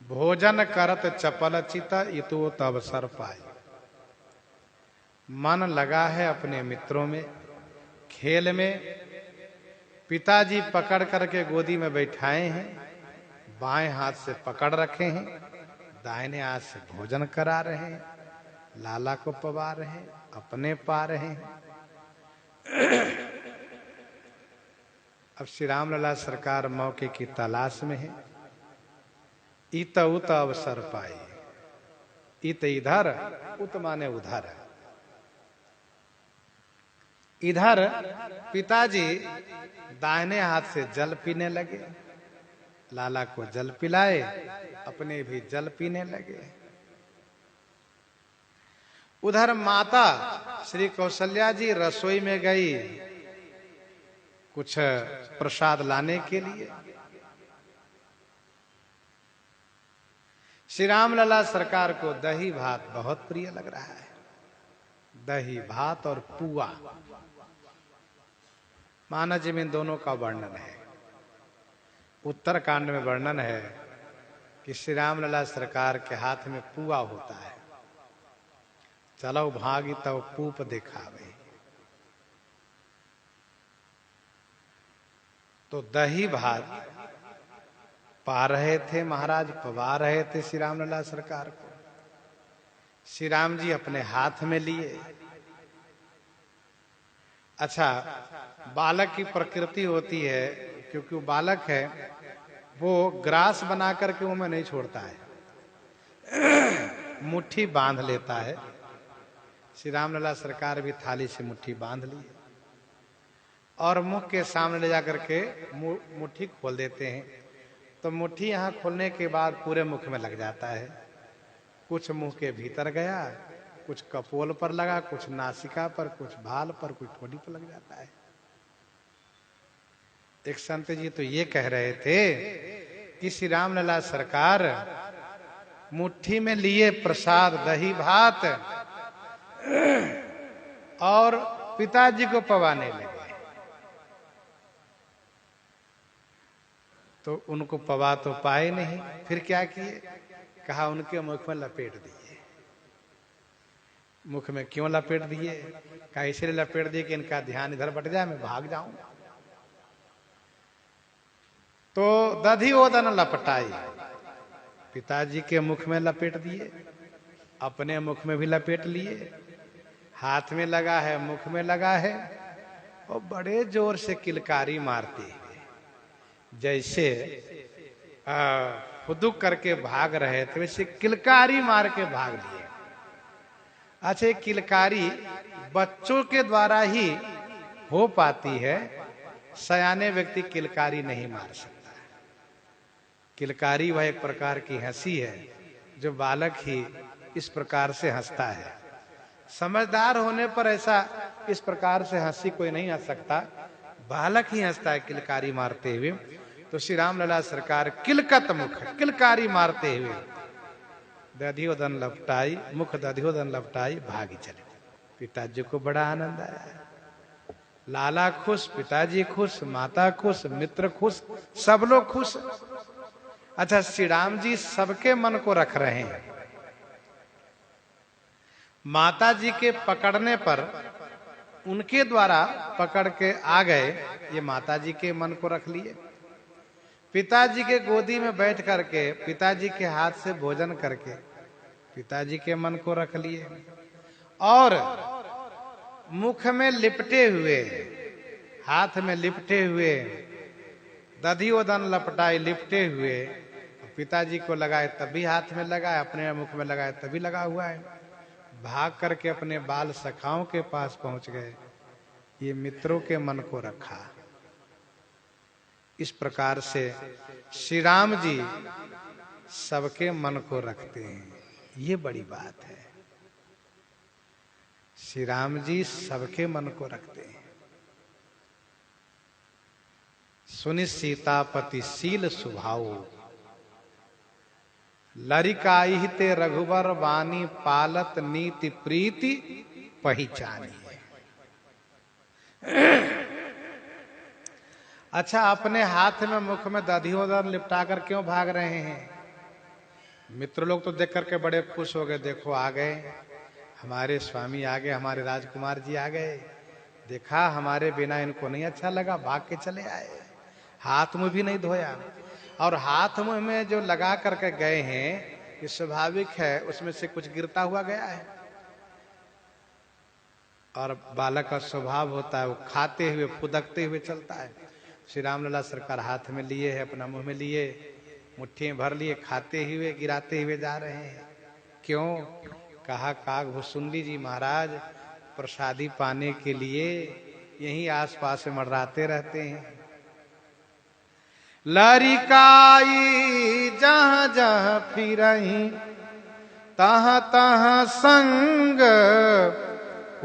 भोजन करत चपल चित इतो अवसर पाई। मन लगा है अपने मित्रों में, खेल में। पिताजी पकड़ करके गोदी में बैठाए हैं, बाएं हाथ से पकड़ रखे हैं, दाहिने हाथ से भोजन करा रहे हैं, लाला को पवा रहे हैं, अपने पा रहे हैं। अब श्री रामलला सरकार मौके की तलाश में है। इत उत अवसर पाई। इत इधर, उत माने उधर। इधर पिताजी दाहिने हाथ से जल पीने लगे, लाला को जल पिलाए, अपने भी जल पीने लगे। उधर माता श्री कौशल्या जी रसोई में गई कुछ प्रसाद लाने के लिए। श्री रामलला सरकार को दही भात बहुत प्रिय लग रहा है। दही भात और पुआ, मानव जी में दोनों का वर्णन है। उत्तर कांड में वर्णन है कि श्री रामलला सरकार के हाथ में पुआ होता है। चलो भागी तब पूप दिखावे। तो दही भात पा रहे थे महाराज, पवा रहे थे श्री रामलला सरकार को। श्री राम जी अपने हाथ में लिए। अच्छा, बालक की प्रकृति होती है, क्योंकि वो बालक है, वो ग्रास बना करके वो में नहीं छोड़ता है, मुट्ठी बांध लेता है। श्री रामलला सरकार भी थाली से मुट्ठी बांध ली और मुख के सामने ले जाकर के मुट्ठी खोल देते हैं। तो मुट्ठी यहाँ खोलने के बाद पूरे मुख में लग जाता है। कुछ मुंह के भीतर गया, कुछ कपोल पर लगा, कुछ नासिका पर, कुछ भाल पर, कुछ ठोड़ी पर लग जाता है। एक संत जी तो ये कह रहे थे कि श्री रामलला सरकार मुट्ठी में लिए प्रसाद दही भात और पिताजी को पवाने लगे। तो उनको पवा तो पाए नहीं, फिर क्या किए? कहा उनके मुख में लपेट दिए। मुख में क्यों लपेट दिए? कहा इसलिए लपेट दिए कि इनका ध्यान इधर बट जाए, मैं भाग जाऊं। तो दधी ओदन लपटाई, पिताजी के मुख में लपेट दिए, अपने मुख में भी लपेट लिए। हाथ में लगा है, मुख में लगा है, और बड़े जोर से किलकारी मारते हैं, जैसे फुदुक करके भाग रहे थे वैसे किलकारी मार के भाग लिए। अच्छा, किलकारी बच्चों के द्वारा ही हो पाती है, सयाने व्यक्ति किलकारी नहीं मार सकता। किलकारी वह एक प्रकार की हंसी है जो बालक ही इस प्रकार से हंसता है। समझदार होने पर ऐसा इस प्रकार से हंसी कोई नहीं हंस सकता, बालक ही हंसता है किलकारी मारते हुए। तो श्री राम लला सरकार किलकत मुख, किलकारी मारते हुए दधियोदन लपटाई, मुख दधियोदन लपटाई भागी चले। पिताजी को बड़ा आनंद आया। लाला खुश, पिताजी खुश, माता खुश, मित्र खुश, सब लोग खुश। अच्छा, श्री राम जी सबके मन को रख रहे हैं। माता जी के पकड़ने पर, उनके द्वारा पकड़ के आ गए, ये माता जी के मन को रख लिए। पिताजी के गोदी में बैठ करके, पिताजी के हाथ से भोजन करके पिताजी के मन को रख लिए। और मुख में लिपटे हुए, हाथ में लिपटे हुए, दधियोदन लपटाए लिपटे हुए, पिताजी को लगाए तभी हाथ में लगाए, अपने मुख में लगाए तभी लगा हुआ है। भाग करके अपने बाल सखाओं के पास पहुंच गए, ये मित्रों के मन को रखा। इस प्रकार से श्री राम जी सबके मन को रखते हैं, ये बड़ी बात है। श्री राम जी सबके मन को रखते हैं। सुनि सीतापति शील स्वभाव, लरिकाई ते रघुवर वाणी, पालत नीति प्रीति पहचानी। अच्छा, अपने हाथ में मुख में दधियोदन लिपटाकर क्यों भाग रहे हैं? मित्र लोग तो देख करके बड़े खुश हो गए, देखो आ गए हमारे स्वामी, आ गए हमारे राजकुमार जी, आ गए। देखा हमारे बिना इनको नहीं अच्छा लगा, भाग के चले आए, हाथ मुंह भी नहीं धोया। और हाथ मुंह में जो लगा करके गए हैं, ये स्वाभाविक है, उसमें से कुछ गिरता हुआ गया है। और बालक का स्वभाव होता है, वो खाते हुए फुदकते हुए चलता है। श्री राम लला सरकार हाथ में लिए है, अपना मुंह में लिए, मुट्ठी में भर लिए, खाते हुए गिराते हुए जा रहे हैं। क्यों? कहा काग भुसुंडी जी महाराज प्रसादी पाने के लिए यहीं आसपास में मंडराते रहते हैं। लरिकाई जहां जहां फिरही, तहां तहां संग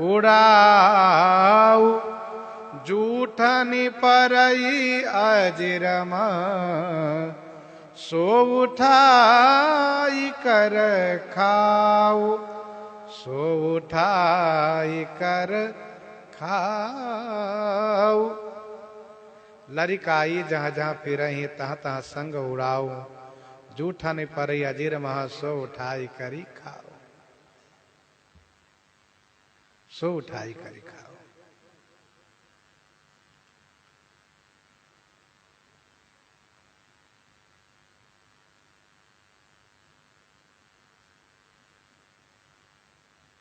उड़ाऊ, जूठनी परई अजिरमा, सो उठाई कर खाऊ, सो उठाई कर खाऊ। लरिकाई जहां जहां फिरही, तहां तहां संग उड़ाऊ, जूठा नहीं परई अजीर महा, सो उठाई करी खाओ, सो उठाई करी खाओ।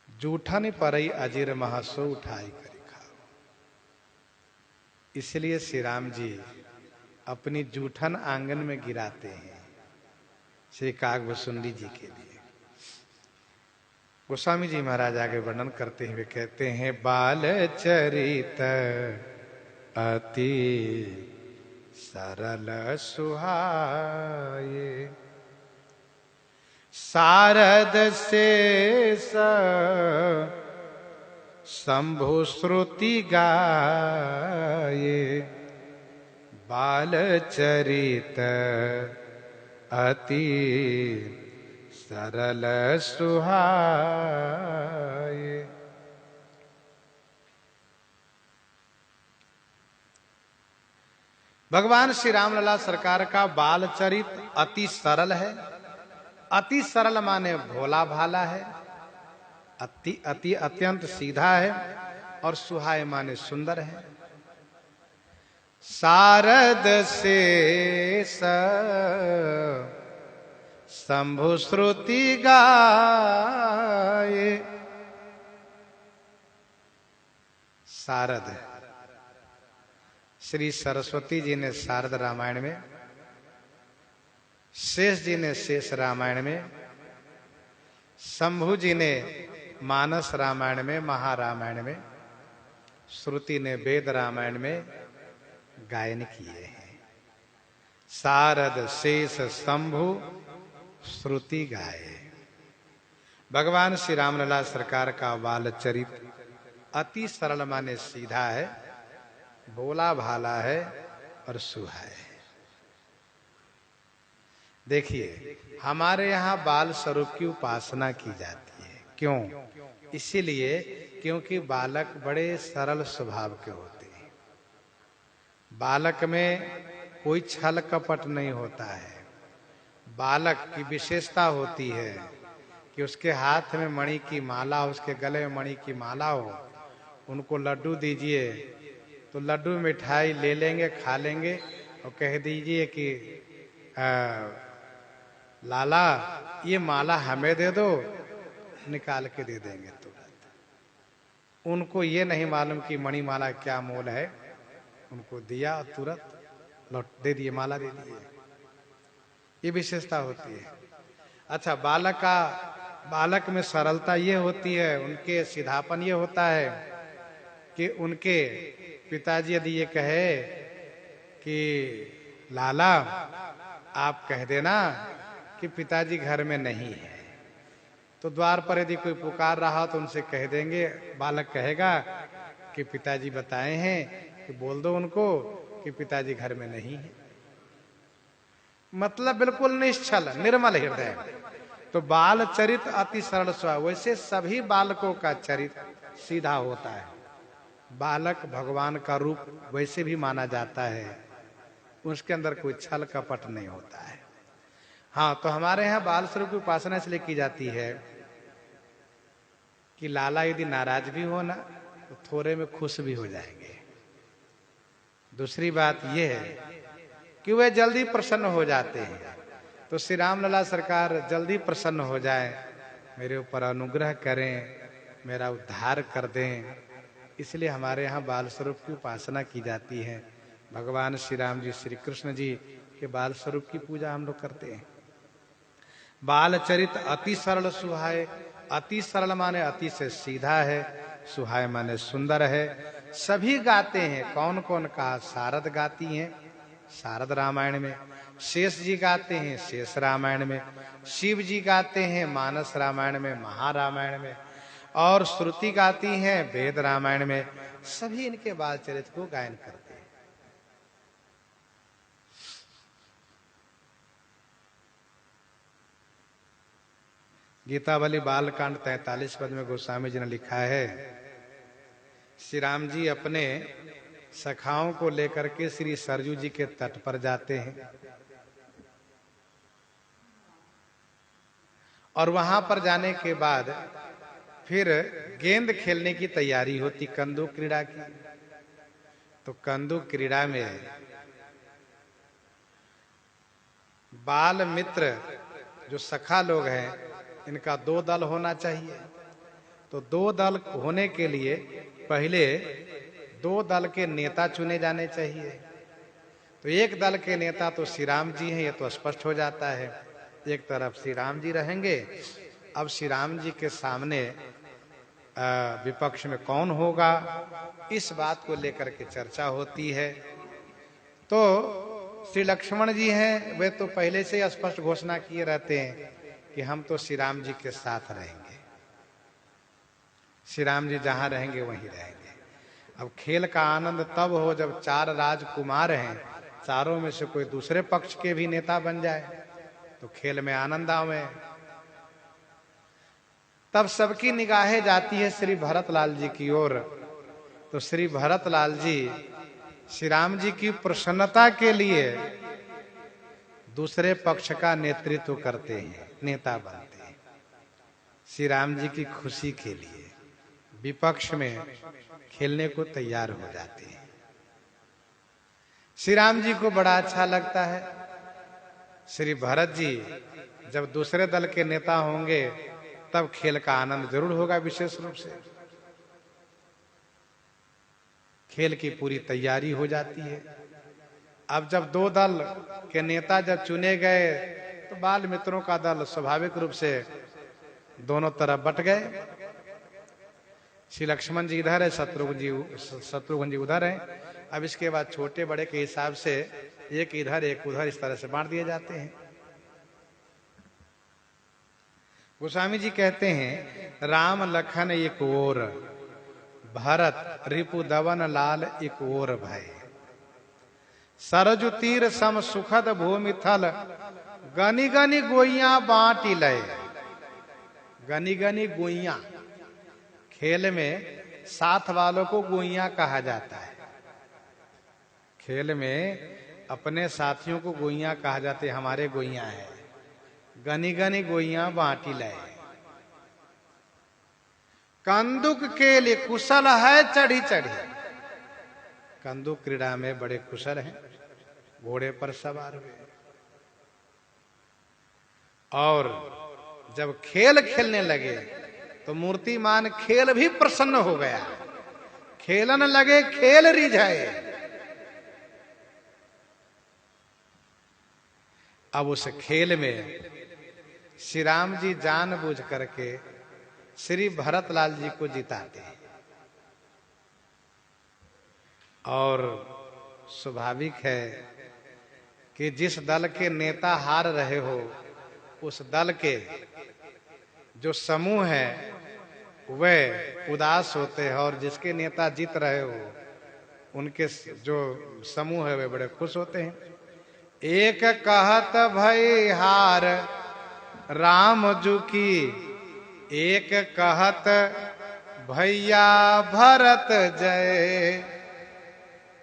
जूठा नहीं परई अजीर महा, सो उठाई करी खाओ। इसलिए श्री राम जी अपनी जूठन आंगन में गिराते हैं श्री कागभुसुंडी जी के लिए। गोस्वामी जी महाराज आगे वर्णन करते हुए कहते हैं, बाल चरित अति सरल सुहाए, शारद शेष शंभु श्रुति गाये, बाल चरित अति सरल सुहाए। भगवान श्री राम लला सरकार का बाल चरित अति सरल है। अति सरल माने भोला भाला है, अति अति अत्यंत सीधा है, और सुहाए माने सुंदर है। शारद शेष शंभु श्रुति गाये। शारद, श्री सरस्वती जी ने शारद रामायण में, शेष जी ने शेष रामायण में, शंभु जी ने मानस रामायण में, महारामायण में, श्रुति ने वेद रामायण में गायन किए हैं। सारद शेष शंभु श्रुति गाए। भगवान श्री रामलला सरकार का बाल चरित अति सरल माने सीधा है, भोला भाला है और सुहाए है। देखिए हमारे यहाँ बाल स्वरूप की उपासना की जाती है। क्यों? इसीलिए क्योंकि बालक बड़े सरल स्वभाव के होते हैं। बालक में कोई छल कपट नहीं होता है। बालक की विशेषता होती है कि उसके हाथ में मणि की माला, उसके गले में मणि की माला हो। उनको लड्डू दीजिए तो लड्डू मिठाई ले लेंगे, खा लेंगे और कह दीजिए कि लाला ये माला हमें दे दो, निकाल के दे देंगे तुरंत। उनको ये नहीं मालूम कि मणिमाला क्या मोल है। उनको दिया और तुरंत लौट दे दिए, माला दे दिए। ये विशेषता होती है। अच्छा, बालक में सरलता ये होती है, उनके सीधापन ये होता है कि उनके पिताजी यदि ये कहे कि लाला आप कह देना कि पिताजी घर में नहीं है, तो द्वार पर यदि कोई पुकार रहा तो उनसे कह देंगे, बालक कहेगा कि पिताजी बताए हैं कि बोल दो उनको कि पिताजी घर में नहीं है। मतलब बिल्कुल निश्चल निर्मल हृदय। तो बाल चरित अति सरल स्वभाव। वैसे सभी बालकों का चरित्र सीधा होता है। बालक भगवान का रूप वैसे भी माना जाता है, उसके अंदर कोई छल कपट नहीं होता है। हाँ, तो हमारे यहाँ बाल स्वरूप की उपासना इसलिए की जाती है कि लाला यदि नाराज भी हो ना तो थोड़े में खुश भी हो जाएंगे। दूसरी बात यह है कि वे जल्दी प्रसन्न हो जाते हैं। तो श्री रामलला सरकार जल्दी प्रसन्न हो जाए, मेरे ऊपर अनुग्रह करें, मेरा उद्धार कर दें, इसलिए हमारे यहाँ बाल स्वरूप की उपासना की जाती है। भगवान श्री राम जी, श्री कृष्ण जी के बाल स्वरूप की पूजा हम लोग करते हैं। बाल चरित अति सरल सुहाए। अति सरल माने अति से सीधा है, सुहाए माने सुंदर है। सभी गाते हैं। कौन कौन कहा? शारद गाती हैं, शारद रामायण में। शेष जी गाते हैं, शेष रामायण में। शिव जी गाते हैं, मानस रामायण में, महारामायण में। और श्रुति गाती हैं, वेद रामायण में। सभी इनके बाल चरित्र को गायन करते हैं। गीतावली बालकांड 43 पद में गोस्वामी जी ने लिखा है, श्री राम जी अपने सखाओं को लेकर के श्री सरजू जी के तट पर जाते हैं और वहां पर जाने के बाद फिर गेंद खेलने की तैयारी होती, कंदू क्रीड़ा की। तो कंदू क्रीड़ा में बाल मित्र जो सखा लोग हैं, इनका 2 दल होना चाहिए। तो 2 दल होने के लिए पहले 2 दल के नेता चुने जाने चाहिए। तो एक दल के नेता तो श्री राम जी हैं, ये तो स्पष्ट हो जाता है। एक तरफ श्री राम जी रहेंगे। अब श्री राम जी के सामने विपक्ष में कौन होगा, इस बात को लेकर के चर्चा होती है। तो श्री लक्ष्मण जी हैं, वे तो पहले से ही स्पष्ट घोषणा किए रहते हैं कि हम तो श्री राम जी के साथ रहेंगे, श्री राम जी जहां रहेंगे वहीं रहेंगे। अब खेल का आनंद तब हो जब 4 राजकुमार हैं, चारों में से कोई दूसरे पक्ष के भी नेता बन जाए तो खेल में आनंद आवे। तब सबकी निगाहें जाती है श्री भरतलाल जी की ओर। तो श्री भरतलाल जी श्री राम जी की प्रसन्नता के लिए दूसरे पक्ष का नेतृत्व करते हैं, नेता बनते हैं। श्री राम जी की खुशी के लिए विपक्ष में खेलने को तैयार हो जाते हैं। श्री राम जी को बड़ा अच्छा लगता है। श्री भरत जी जब दूसरे दल के नेता होंगे तब खेल का आनंद जरूर होगा। विशेष रूप से खेल की पूरी तैयारी हो जाती है। अब जब 2 दल के नेता जब चुने गए तो बाल मित्रों का दल स्वाभाविक रूप से दोनों तरफ बट गए। श्री लक्ष्मण जी इधर है, शत्रुघ्न जी उधर है अब इसके बाद छोटे बड़े के हिसाब से एक इधर एक उधर इस तरह से बांट दिए जाते हैं। गोस्वामी जी कहते हैं राम लखन एक ओर, भरत रिपु दवन लाल एक ओर भय, सरजु तीर सम सुखद भूमि थल, गनी गनी गोइयां बांटी लय। गनी गनी गोइयां, खेल में साथ वालों को गोइयां कहा जाता है। खेल में अपने साथियों को गोइयां कहा जाते, हमारे गोइयां है। गनी गनी गोइयां बांटी लय, कंदुक के लिए कुशल है चढ़ी चढ़ी। कंदुक क्रीड़ा में बड़े कुशल हैं, घोड़े पर सवार हुए। और जब खेल खेलने लगे तो मूर्तिमान खेल भी प्रसन्न हो गया। खेलन लगे खेल रिझाए। अब उस खेल में श्री राम जी जानबूझ करके श्री भरतलाल जी को जिताते हैं। और स्वाभाविक है कि जिस दल के नेता हार रहे हो, उस दल के जो समूह है वह उदास होते हैं, और जिसके नेता जीत रहे हो उनके जो समूह है वे बड़े खुश होते हैं। एक कहत भई हार राम जू की, एक कहत भैया भरत जय।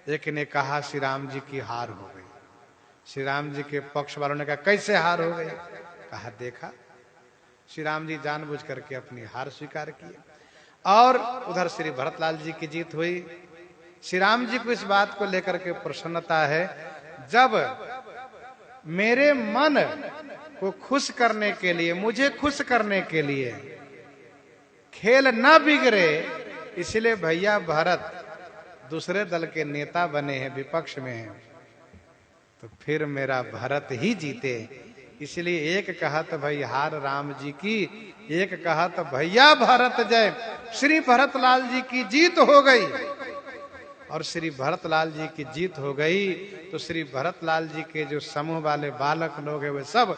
एक ने कहा श्री राम जी की हार हो गई। श्री राम जी के पक्ष वालों ने कहा कैसे हार हो गई? कहा देखा, श्री राम जी जानबूझ करके अपनी हार स्वीकार की। और उधर श्री भरतलाल जी की जीत हुई। श्री राम जी को इस बात को लेकर के प्रसन्नता है, जब मेरे मन को खुश करने के लिए, मुझे खुश करने के लिए खेल न बिगड़े, इसलिए भैया भरत दूसरे दल के नेता बने हैं, विपक्ष में हैं, तो फिर मेरा भरत ही जीते। इसलिए एक कहत भई हार राम जी की, एक कहत भैया भरत जय। श्री भरतलाल जी की जीत हो गई। और श्री भरतलाल जी की जीत हो गई तो श्री भरतलाल जी के जो समूह वाले बालक लोग हैं वे सब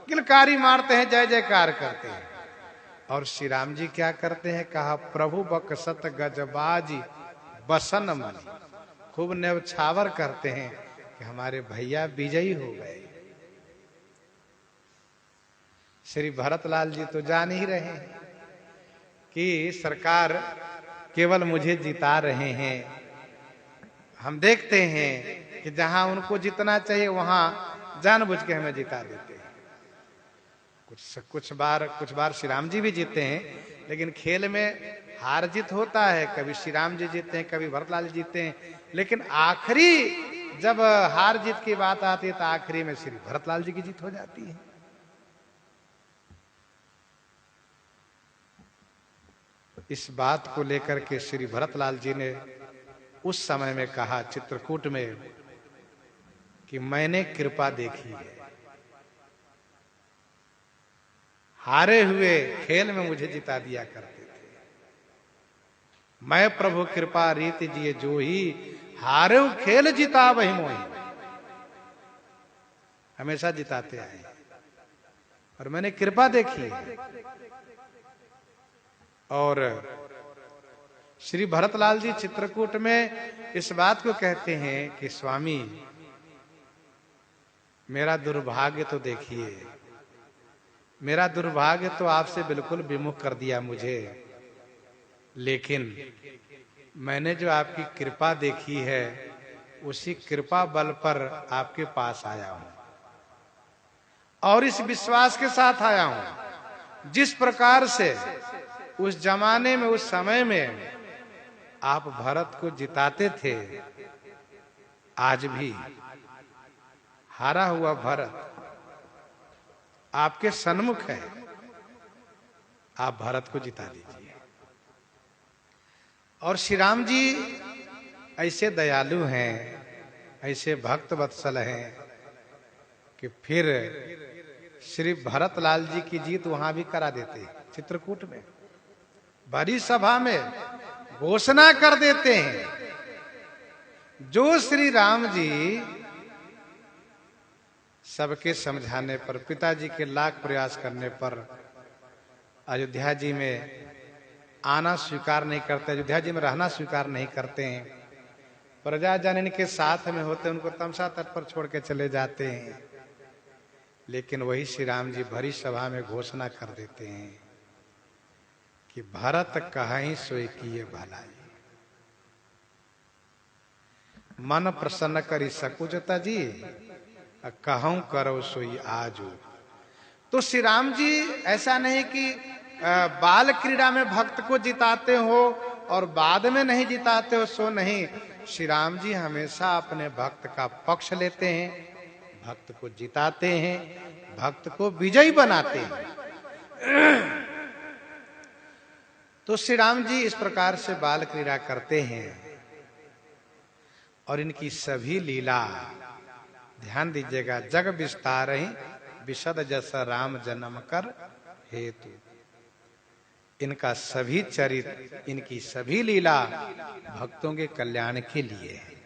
किलकारी मारते हैं, जय जयकार करते हैं। और श्री राम जी क्या करते हैं? कहा प्रभु बकसत गजबाजी बसन मन। खूब न्यौछावर करते हैं कि हमारे भैया विजयी हो गए। श्री भरतलाल जी तो जान ही रहे हैं कि सरकार केवल मुझे जिता रहे हैं। हम देखते हैं कि जहां उनको जितना चाहिए वहां जानबूझ के हमें जिता देते हैं। कुछ बार श्री राम जी भी जीते हैं, लेकिन खेल में हार जीत होता है। कभी श्री राम जी जीते हैं, कभी भरतलाल जी जीते हैं, लेकिन आखिरी जब हार जीत की बात आती है तो आखिरी में श्री भरतलाल जी की जीत हो जाती है। इस बात को लेकर के श्री भरतलाल जी ने उस समय में कहा चित्रकूट में कि मैंने कृपा देखी है। हारे हुए खेल में मुझे जिता दिया करते थे। मैं प्रभु कृपा रीति जिए जो ही, हारे खेल जिता वही मोही। हमेशा जिताते आए और मैंने कृपा देखी है। और श्री भरतलाल जी चित्रकूट में इस बात को कहते हैं कि स्वामी मेरा दुर्भाग्य तो देखिए, मेरा दुर्भाग्य तो आपसे बिल्कुल विमुख कर दिया मुझे, लेकिन मैंने जो आपकी कृपा देखी है उसी कृपा बल पर आपके पास आया हूं और इस विश्वास के साथ आया हूं जिस प्रकार से उस जमाने में, उस समय में आप भरत को जिताते थे, आज भी हारा हुआ भरत आपके सन्मुख है, आप भरत को जिता दीजिए। और श्री राम जी ऐसे दयालु हैं, ऐसे भक्त वत्सल हैं कि फिर श्री भरतलाल जी की जीत वहां भी करा देते हैं। चित्रकूट में बड़ी सभा में घोषणा कर देते हैं जो श्री राम जी सबके समझाने पर, पिताजी के लाख प्रयास करने पर अयोध्या जी में आना स्वीकार नहीं करते, अयोध्या जी में रहना स्वीकार नहीं करते हैं, प्रजा जन इनके साथ में होते उनको तमसा तट पर छोड़ के चले जाते हैं। लेकिन वही श्री राम जी भरी सभा में घोषणा कर देते हैं कि भरत कहीं सोई किए भलाई, मन प्रसन्न करी सकुजता जी, कहूं करो सोई आजू। तो श्री राम जी ऐसा नहीं कि बाल क्रीड़ा में भक्त को जिताते हो और बाद में नहीं जिताते हो, सो नहीं। श्री राम जी हमेशा अपने भक्त का पक्ष लेते हैं, भक्त को जिताते हैं, भक्त को विजयी बनाते हैं। तो श्री राम जी इस प्रकार से बाल क्रीड़ा करते हैं और इनकी सभी लीला, ध्यान दीजिएगा, जग विस्तार ही विशद जस राम जन्म कर हेतु। इनका सभी चरित्र, इनकी सभी लीला भक्तों के कल्याण के लिए है।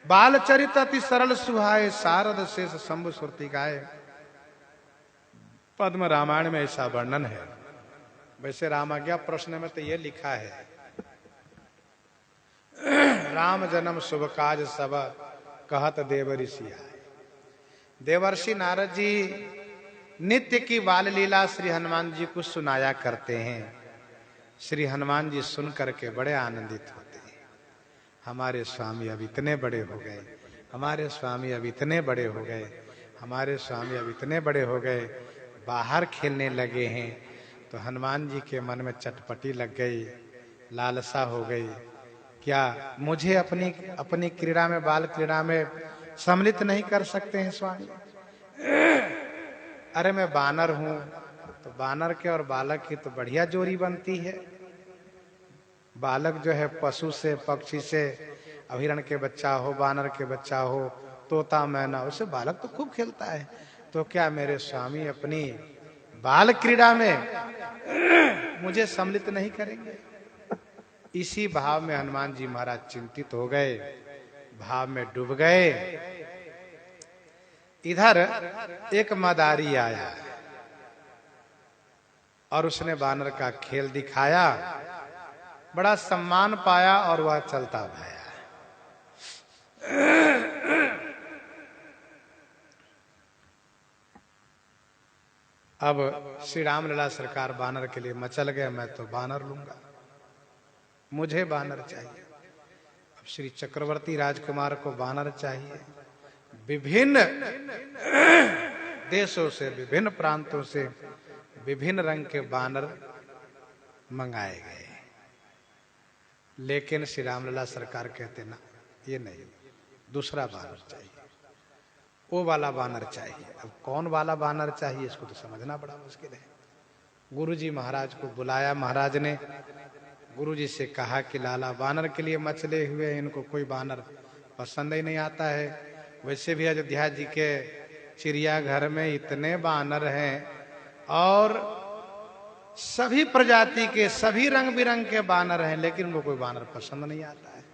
बाल चरित अति सरल सुहाए, शारद शेष शंभु सुरती गाए। पद्म रामायण में ऐसा वर्णन है। वैसे रामाज्ञा प्रश्न में तो ये लिखा है, राम जन्म शुभ काज सब कहत देव ऋषि आए। देवर्षि नारद जी नित्य की बाल लीला श्री हनुमान जी को सुनाया करते हैं। श्री हनुमान जी सुन करके बड़े आनंदित होते हैं। हमारे स्वामी अब इतने बड़े हो गए, हमारे स्वामी अब इतने बड़े हो गए, हमारे स्वामी अब इतने बड़े हो गए, बाहर खेलने लगे हैं। तो हनुमान जी के मन में चटपटी लग गई, लालसा हो गई, क्या मुझे अपनी क्रीड़ा में, बाल क्रीड़ा में सम्मिलित नहीं कर सकते हैं स्वामी? अरे मैं बानर हूं, तो बानर के और बालक की तो बढ़िया जोड़ी बनती है। बालक जो है पशु से, पक्षी से, अहिरण के बच्चा हो, बानर के बच्चा हो, तोता मैना, उससे बालक तो खूब खेलता है। तो क्या मेरे स्वामी अपनी बाल क्रीड़ा में मुझे सम्मिलित नहीं करेंगे? इसी भाव में हनुमान जी महाराज चिंतित हो गए, भाव में डूब गए। इधर एक मदारी आया और उसने बानर का खेल दिखाया, बड़ा सम्मान पाया और वह चलता भाया। अब श्री रामलला सरकार बानर के लिए मचल गए, मैं तो बानर लूंगा, मुझे बानर चाहिए। अब श्री चक्रवर्ती राजकुमार को बानर चाहिए। विभिन्न देशों से, विभिन्न प्रांतों से विभिन्न रंग के बानर मंगाए गए, लेकिन श्री रामलला सरकार कहते ना, ये नहीं, दूसरा बानर चाहिए, वो वाला बानर चाहिए। अब कौन वाला बानर चाहिए इसको तो समझना बड़ा मुश्किल है। गुरुजी महाराज को बुलाया, महाराज ने गुरुजी से कहा कि लाला बानर के लिए मचले हुए, इनको कोई बानर पसंद ही नहीं आता है। वैसे भी अयोध्या जी के चिड़ियाघर में इतने बानर हैं और सभी प्रजाति के, सभी रंग बिरंग के बानर हैं, लेकिन उनको कोई बानर पसंद नहीं आता है।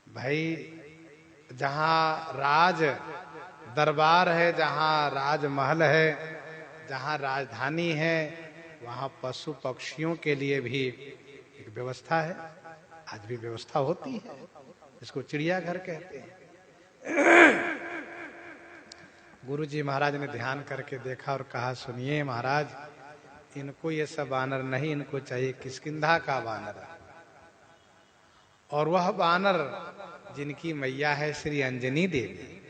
भाई जहां राज दरबार है, जहां राजमहल है, जहां राजधानी है, वहां पशु पक्षियों के लिए भी एक व्यवस्था है। आज भी व्यवस्था होती है, इसको चिड़ियाघर कहते हैं। गुरुजी महाराज ने ध्यान करके देखा और कहा, सुनिए महाराज, इनको ये सब बानर नहीं, इनको चाहिए किष्किंधा का बानर। और वह बानर जिनकी मैया है श्री अंजनी देवी,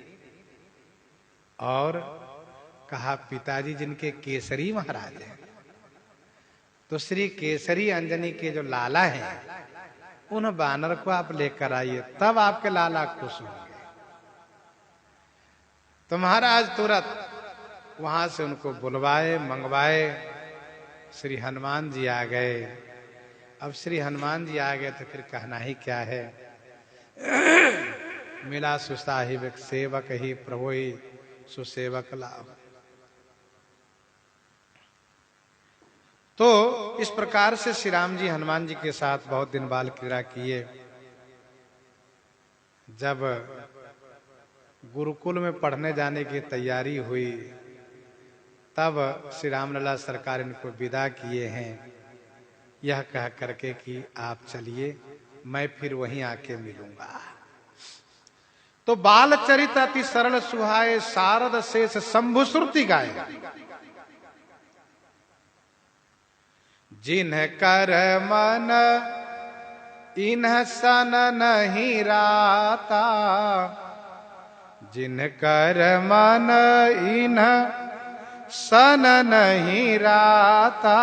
और कहा पिताजी जिनके केसरी महाराज हैं, तो श्री केसरी अंजनी के जो लाला हैं, उन बानर को आप लेकर आइए, तब आपके लाला खुश होंगे। तो महाराज तुरंत वहां से उनको बुलवाए, मंगवाए। श्री हनुमान जी आ गए। अब श्री हनुमान जी आ गए तो फिर कहना ही क्या है। मिला सुसाहिब सेवक ही प्रभु ही सुसेवक लाभ। तो इस प्रकार से श्री राम जी हनुमान जी के साथ बहुत दिन बाल क्रीड़ा किए। जब गुरुकुल में पढ़ने जाने की तैयारी हुई, तब श्री रामलला सरकार इनको विदा किए हैं, यह कह करके कि आप चलिए, मैं फिर वहीं आके मिलूंगा। तो बाल चरित अति सरल सुहाए, शारद शेष शंभु श्रुति गाए। जिन्ह कर मन इन्ह सन नहीं राता, जिन्ह कर मन इन्ह सन नहीं राता,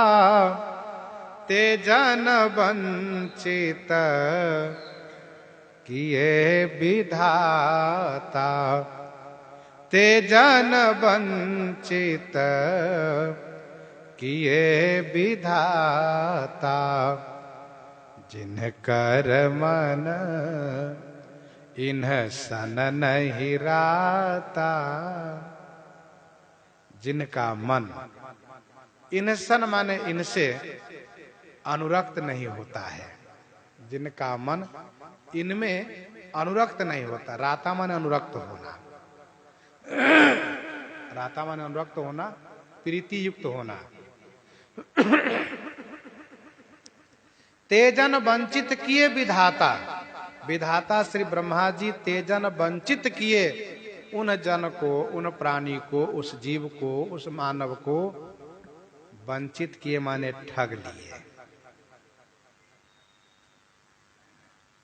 ते जन वंचित किए विधाता, ते जन वंचित किए विधाता, जिन्ह कर मन इन्ह सन नहीं राता। जिनका मन इन सन माने इनसे अनुरक्त नहीं होता है, जिनका मन इनमें अनुरक्त नहीं होता। राता माने अनुरक्त होना, राता माने अनुरक्त होना, प्रीति युक्त होना। तेजन वंचित किए विधाता, विधाता श्री ब्रह्मा जी तेजन वंचित किए उन जन को, उन प्राणी को, उस जीव को, उस मानव को वंचित किए माने ठग लिए।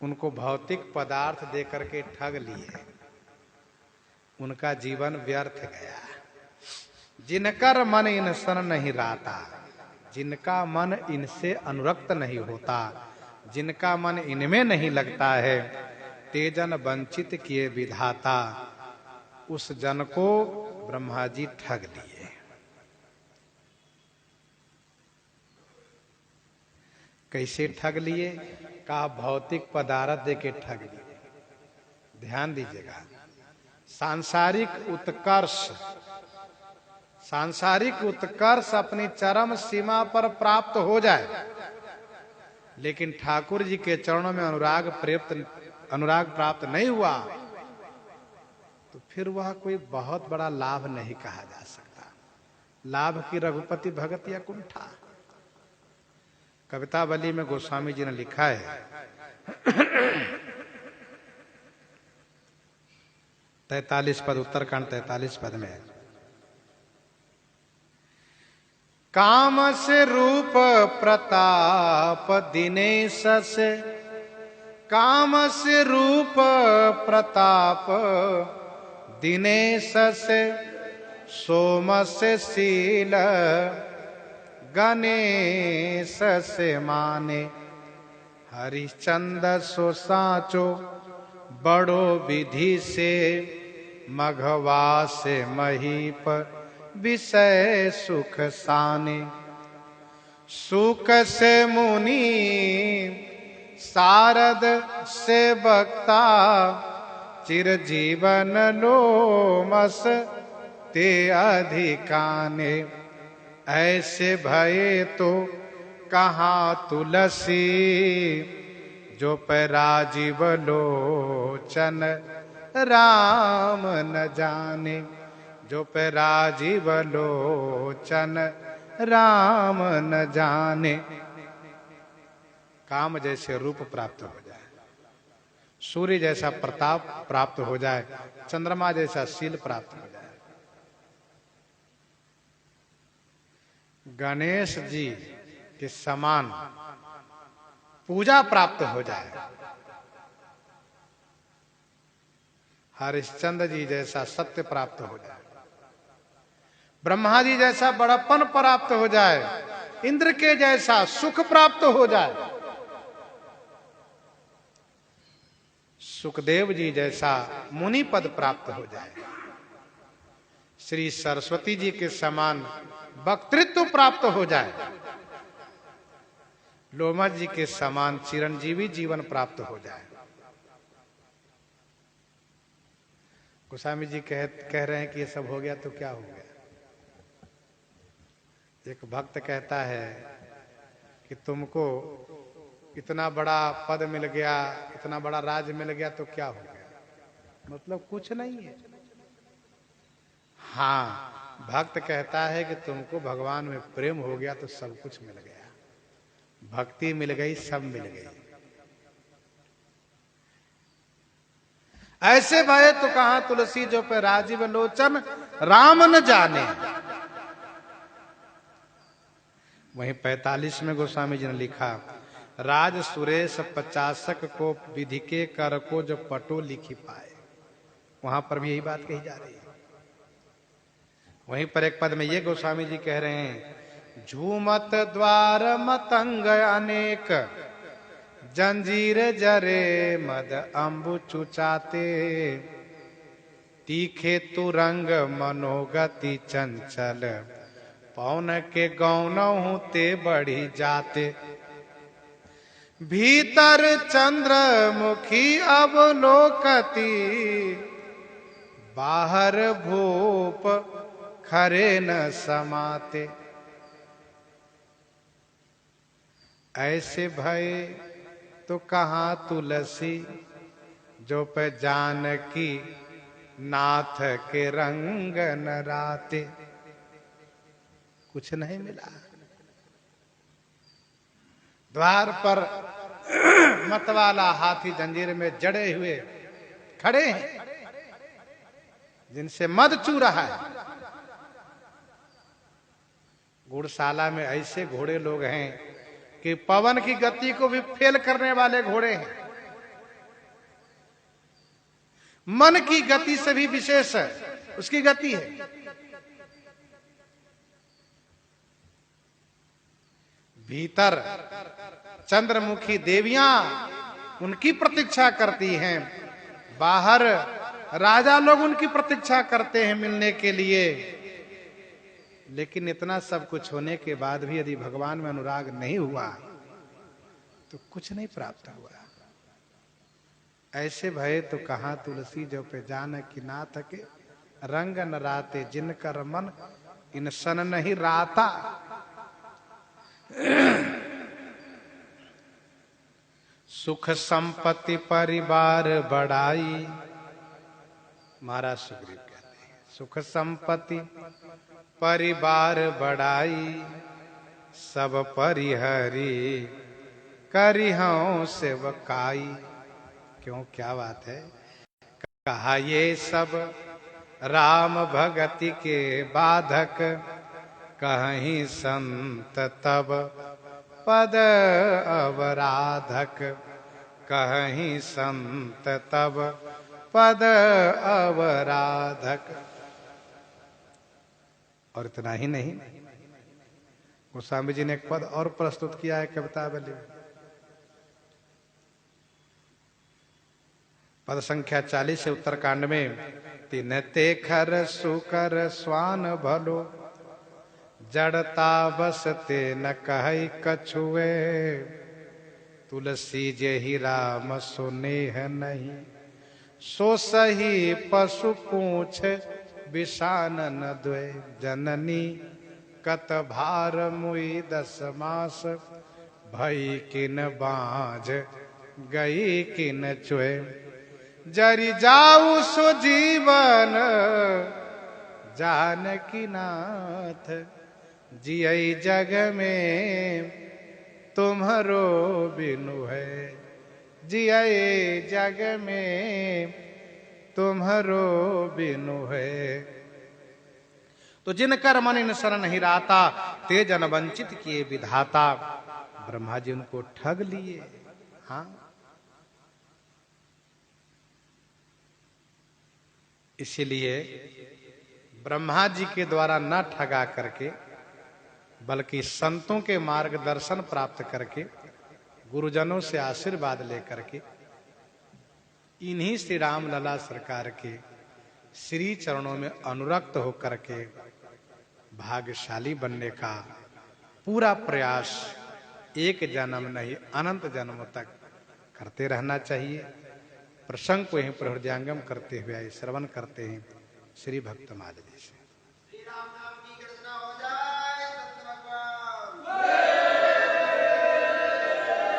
उनको भौतिक पदार्थ देकर के ठग लिए, उनका जीवन व्यर्थ गया। जिनकर मन इन सन नहीं राता, जिनका मन इनसे अनुरक्त नहीं होता, जिनका मन इनमें नहीं लगता है, तेजन वंचित किए विधाता, उस जन को ब्रह्मा जी ठग लिए। कैसे ठग लिए? का भौतिक पदार्थ देके ठग लिए। ध्यान दीजिएगा, सांसारिक उत्कर्ष, सांसारिक उत्कर्ष अपनी चरम सीमा पर प्राप्त हो जाए, लेकिन ठाकुर जी के चरणों में अनुराग प्राप्त नहीं हुआ, तो फिर वह कोई बहुत बड़ा लाभ नहीं कहा जा सकता। लाभ की रघुपति भगत या कुंठा। कवितावली में गोस्वामी जी ने लिखा है, 43 पद, उत्तरकांड 43 पद में, काम से रूप प्रताप दिनेश से, काम से रूप प्रताप दिनेश से, सोम से शील गणेश से माने, हरिश्चंद्र सो साचो बड़ो विधि से, मघवा से महीप विषय सुख साने, सुख से मुनि सारद से वक्ता, चिरजीवन लोमस ते अधिकाने, ऐसे भये तो कहाँ तुलसी, जो पे राजीव लोचन राम न जाने, जो पे राजीव लोचन राम न जाने। काम जैसे रूप प्राप्त हो जाए, सूर्य जैसा प्रताप प्राप्त हो जाए, चंद्रमा जैसा शील प्राप्त हो जाए, गणेश जी के समान पूजा प्राप्त हो जाए, हरिश्चंद्र जी जैसा सत्य प्राप्त हो जाए, ब्रह्मा जी जैसा बड़प्पन प्राप्त हो जाए, इंद्र के जैसा सुख प्राप्त हो जाए, सुखदेव जी जैसा मुनि पद प्राप्त हो जाए, श्री सरस्वती जी के समान वक्तृत्व प्राप्त हो जाए, लोमा जी के समान चिरंजीवी जीवन प्राप्त हो जाए। गोस्वामी जी कह रहे हैं कि ये सब हो गया तो क्या हो गया? एक भक्त कहता है कि तुमको इतना बड़ा पद मिल गया, इतना बड़ा राज मिल गया तो क्या हो गया, मतलब कुछ नहीं है। हाँ, भक्त कहता है कि तुमको भगवान में प्रेम हो गया तो सब कुछ मिल गया, भक्ति मिल गई, सब मिल गई। ऐसे भय तो कहां तुलसी जो पे राजीव लोचन राम न जाने। वहीं 45 में गोस्वामी जी ने लिखा, राज सुरेश 50 को विधि के कर को जो पटो लिखी पाए। वहां पर भी यही बात कही जा रही है। वहीं पर एक पद में ये गोस्वामी जी कह रहे हैं, झूमत द्वार मतंग अनेक जंजीर जरे मद अम्बु चुचाते तीखे तुरंग मनोगति चंचल पौन के गौन ते बढ़ी जाते भीतर चंद्रमुखी अवलोकती बाहर भूप खरे न समाते। ऐसे भय तो कहां तुलसी जो पे जानकी नाथ के रंग न राते। कुछ नहीं मिला। द्वार पर मतवाला हाथी जंजीर में जड़े हुए खड़े हैं, जिनसे मद चू रहा है। घुड़शाला में ऐसे घोड़े लोग हैं कि पवन की गति को भी फेल करने वाले घोड़े हैं, मन की गति से भी विशेष है उसकी गति है। भीतर चंद्रमुखी देवियां उनकी प्रतीक्षा करती हैं, बाहर राजा लोग उनकी प्रतीक्षा करते हैं मिलने के लिए। लेकिन इतना सब कुछ होने के बाद भी यदि भगवान में अनुराग नहीं हुआ तो कुछ नहीं प्राप्त हुआ। ऐसे भय तो कहां तुलसी जो पे जानकी नाथ के रंग न राते जिनकर मन इंसन नहीं राता। सुख संपत्ति परिवार बढ़ाई, महाराज सुग्रीव कहते हैं, सुख संपत्ति परिवार बढ़ाई सब परिहरी करिहौं सेवकाई। क्यों, क्या बात है। कहा ये सब राम भगति के बाधक कहीं संत तब पद अवराधक कहीं संत तब पद अवराधक। और इतना ही नहीं, गोस्वामी जी ने एक पद और प्रस्तुत किया है कवितावली, पद संख्या 40 से उत्तरकांड में, तीन तेखर सुकर स्वान भलो जड़ता बसते न कहि कछुए तुलसी जेहि राम सुनेह नहीं सो सही पशु पूछ विषान न द्वे जननी कत भार मुई 10 मास भई किन बाझ गई किन चुए जरि जाऊ सो जीवन जानकी नाथ जियई जग में तुम्हारो बिनु है जियई जग में तुम्हारो बिनु है। तो जिनकर मन इंसन नहीं राता ते जन वंचित किए विधाता। ब्रह्मा जी उनको ठग लिए। हाँ, इसीलिए ब्रह्मा जी के द्वारा न ठगा करके बल्कि संतों के मार्गदर्शन प्राप्त करके गुरुजनों से आशीर्वाद लेकर के इन्हीं श्री राम लला सरकार के श्री चरणों में अनुरक्त होकर के भाग्यशाली बनने का पूरा प्रयास एक जन्म नहीं अनंत जन्मों तक करते रहना चाहिए। प्रसंग को यहीं पर हृदयांगम करते हुए श्रवण करते हैं श्री भक्तमाल जी से।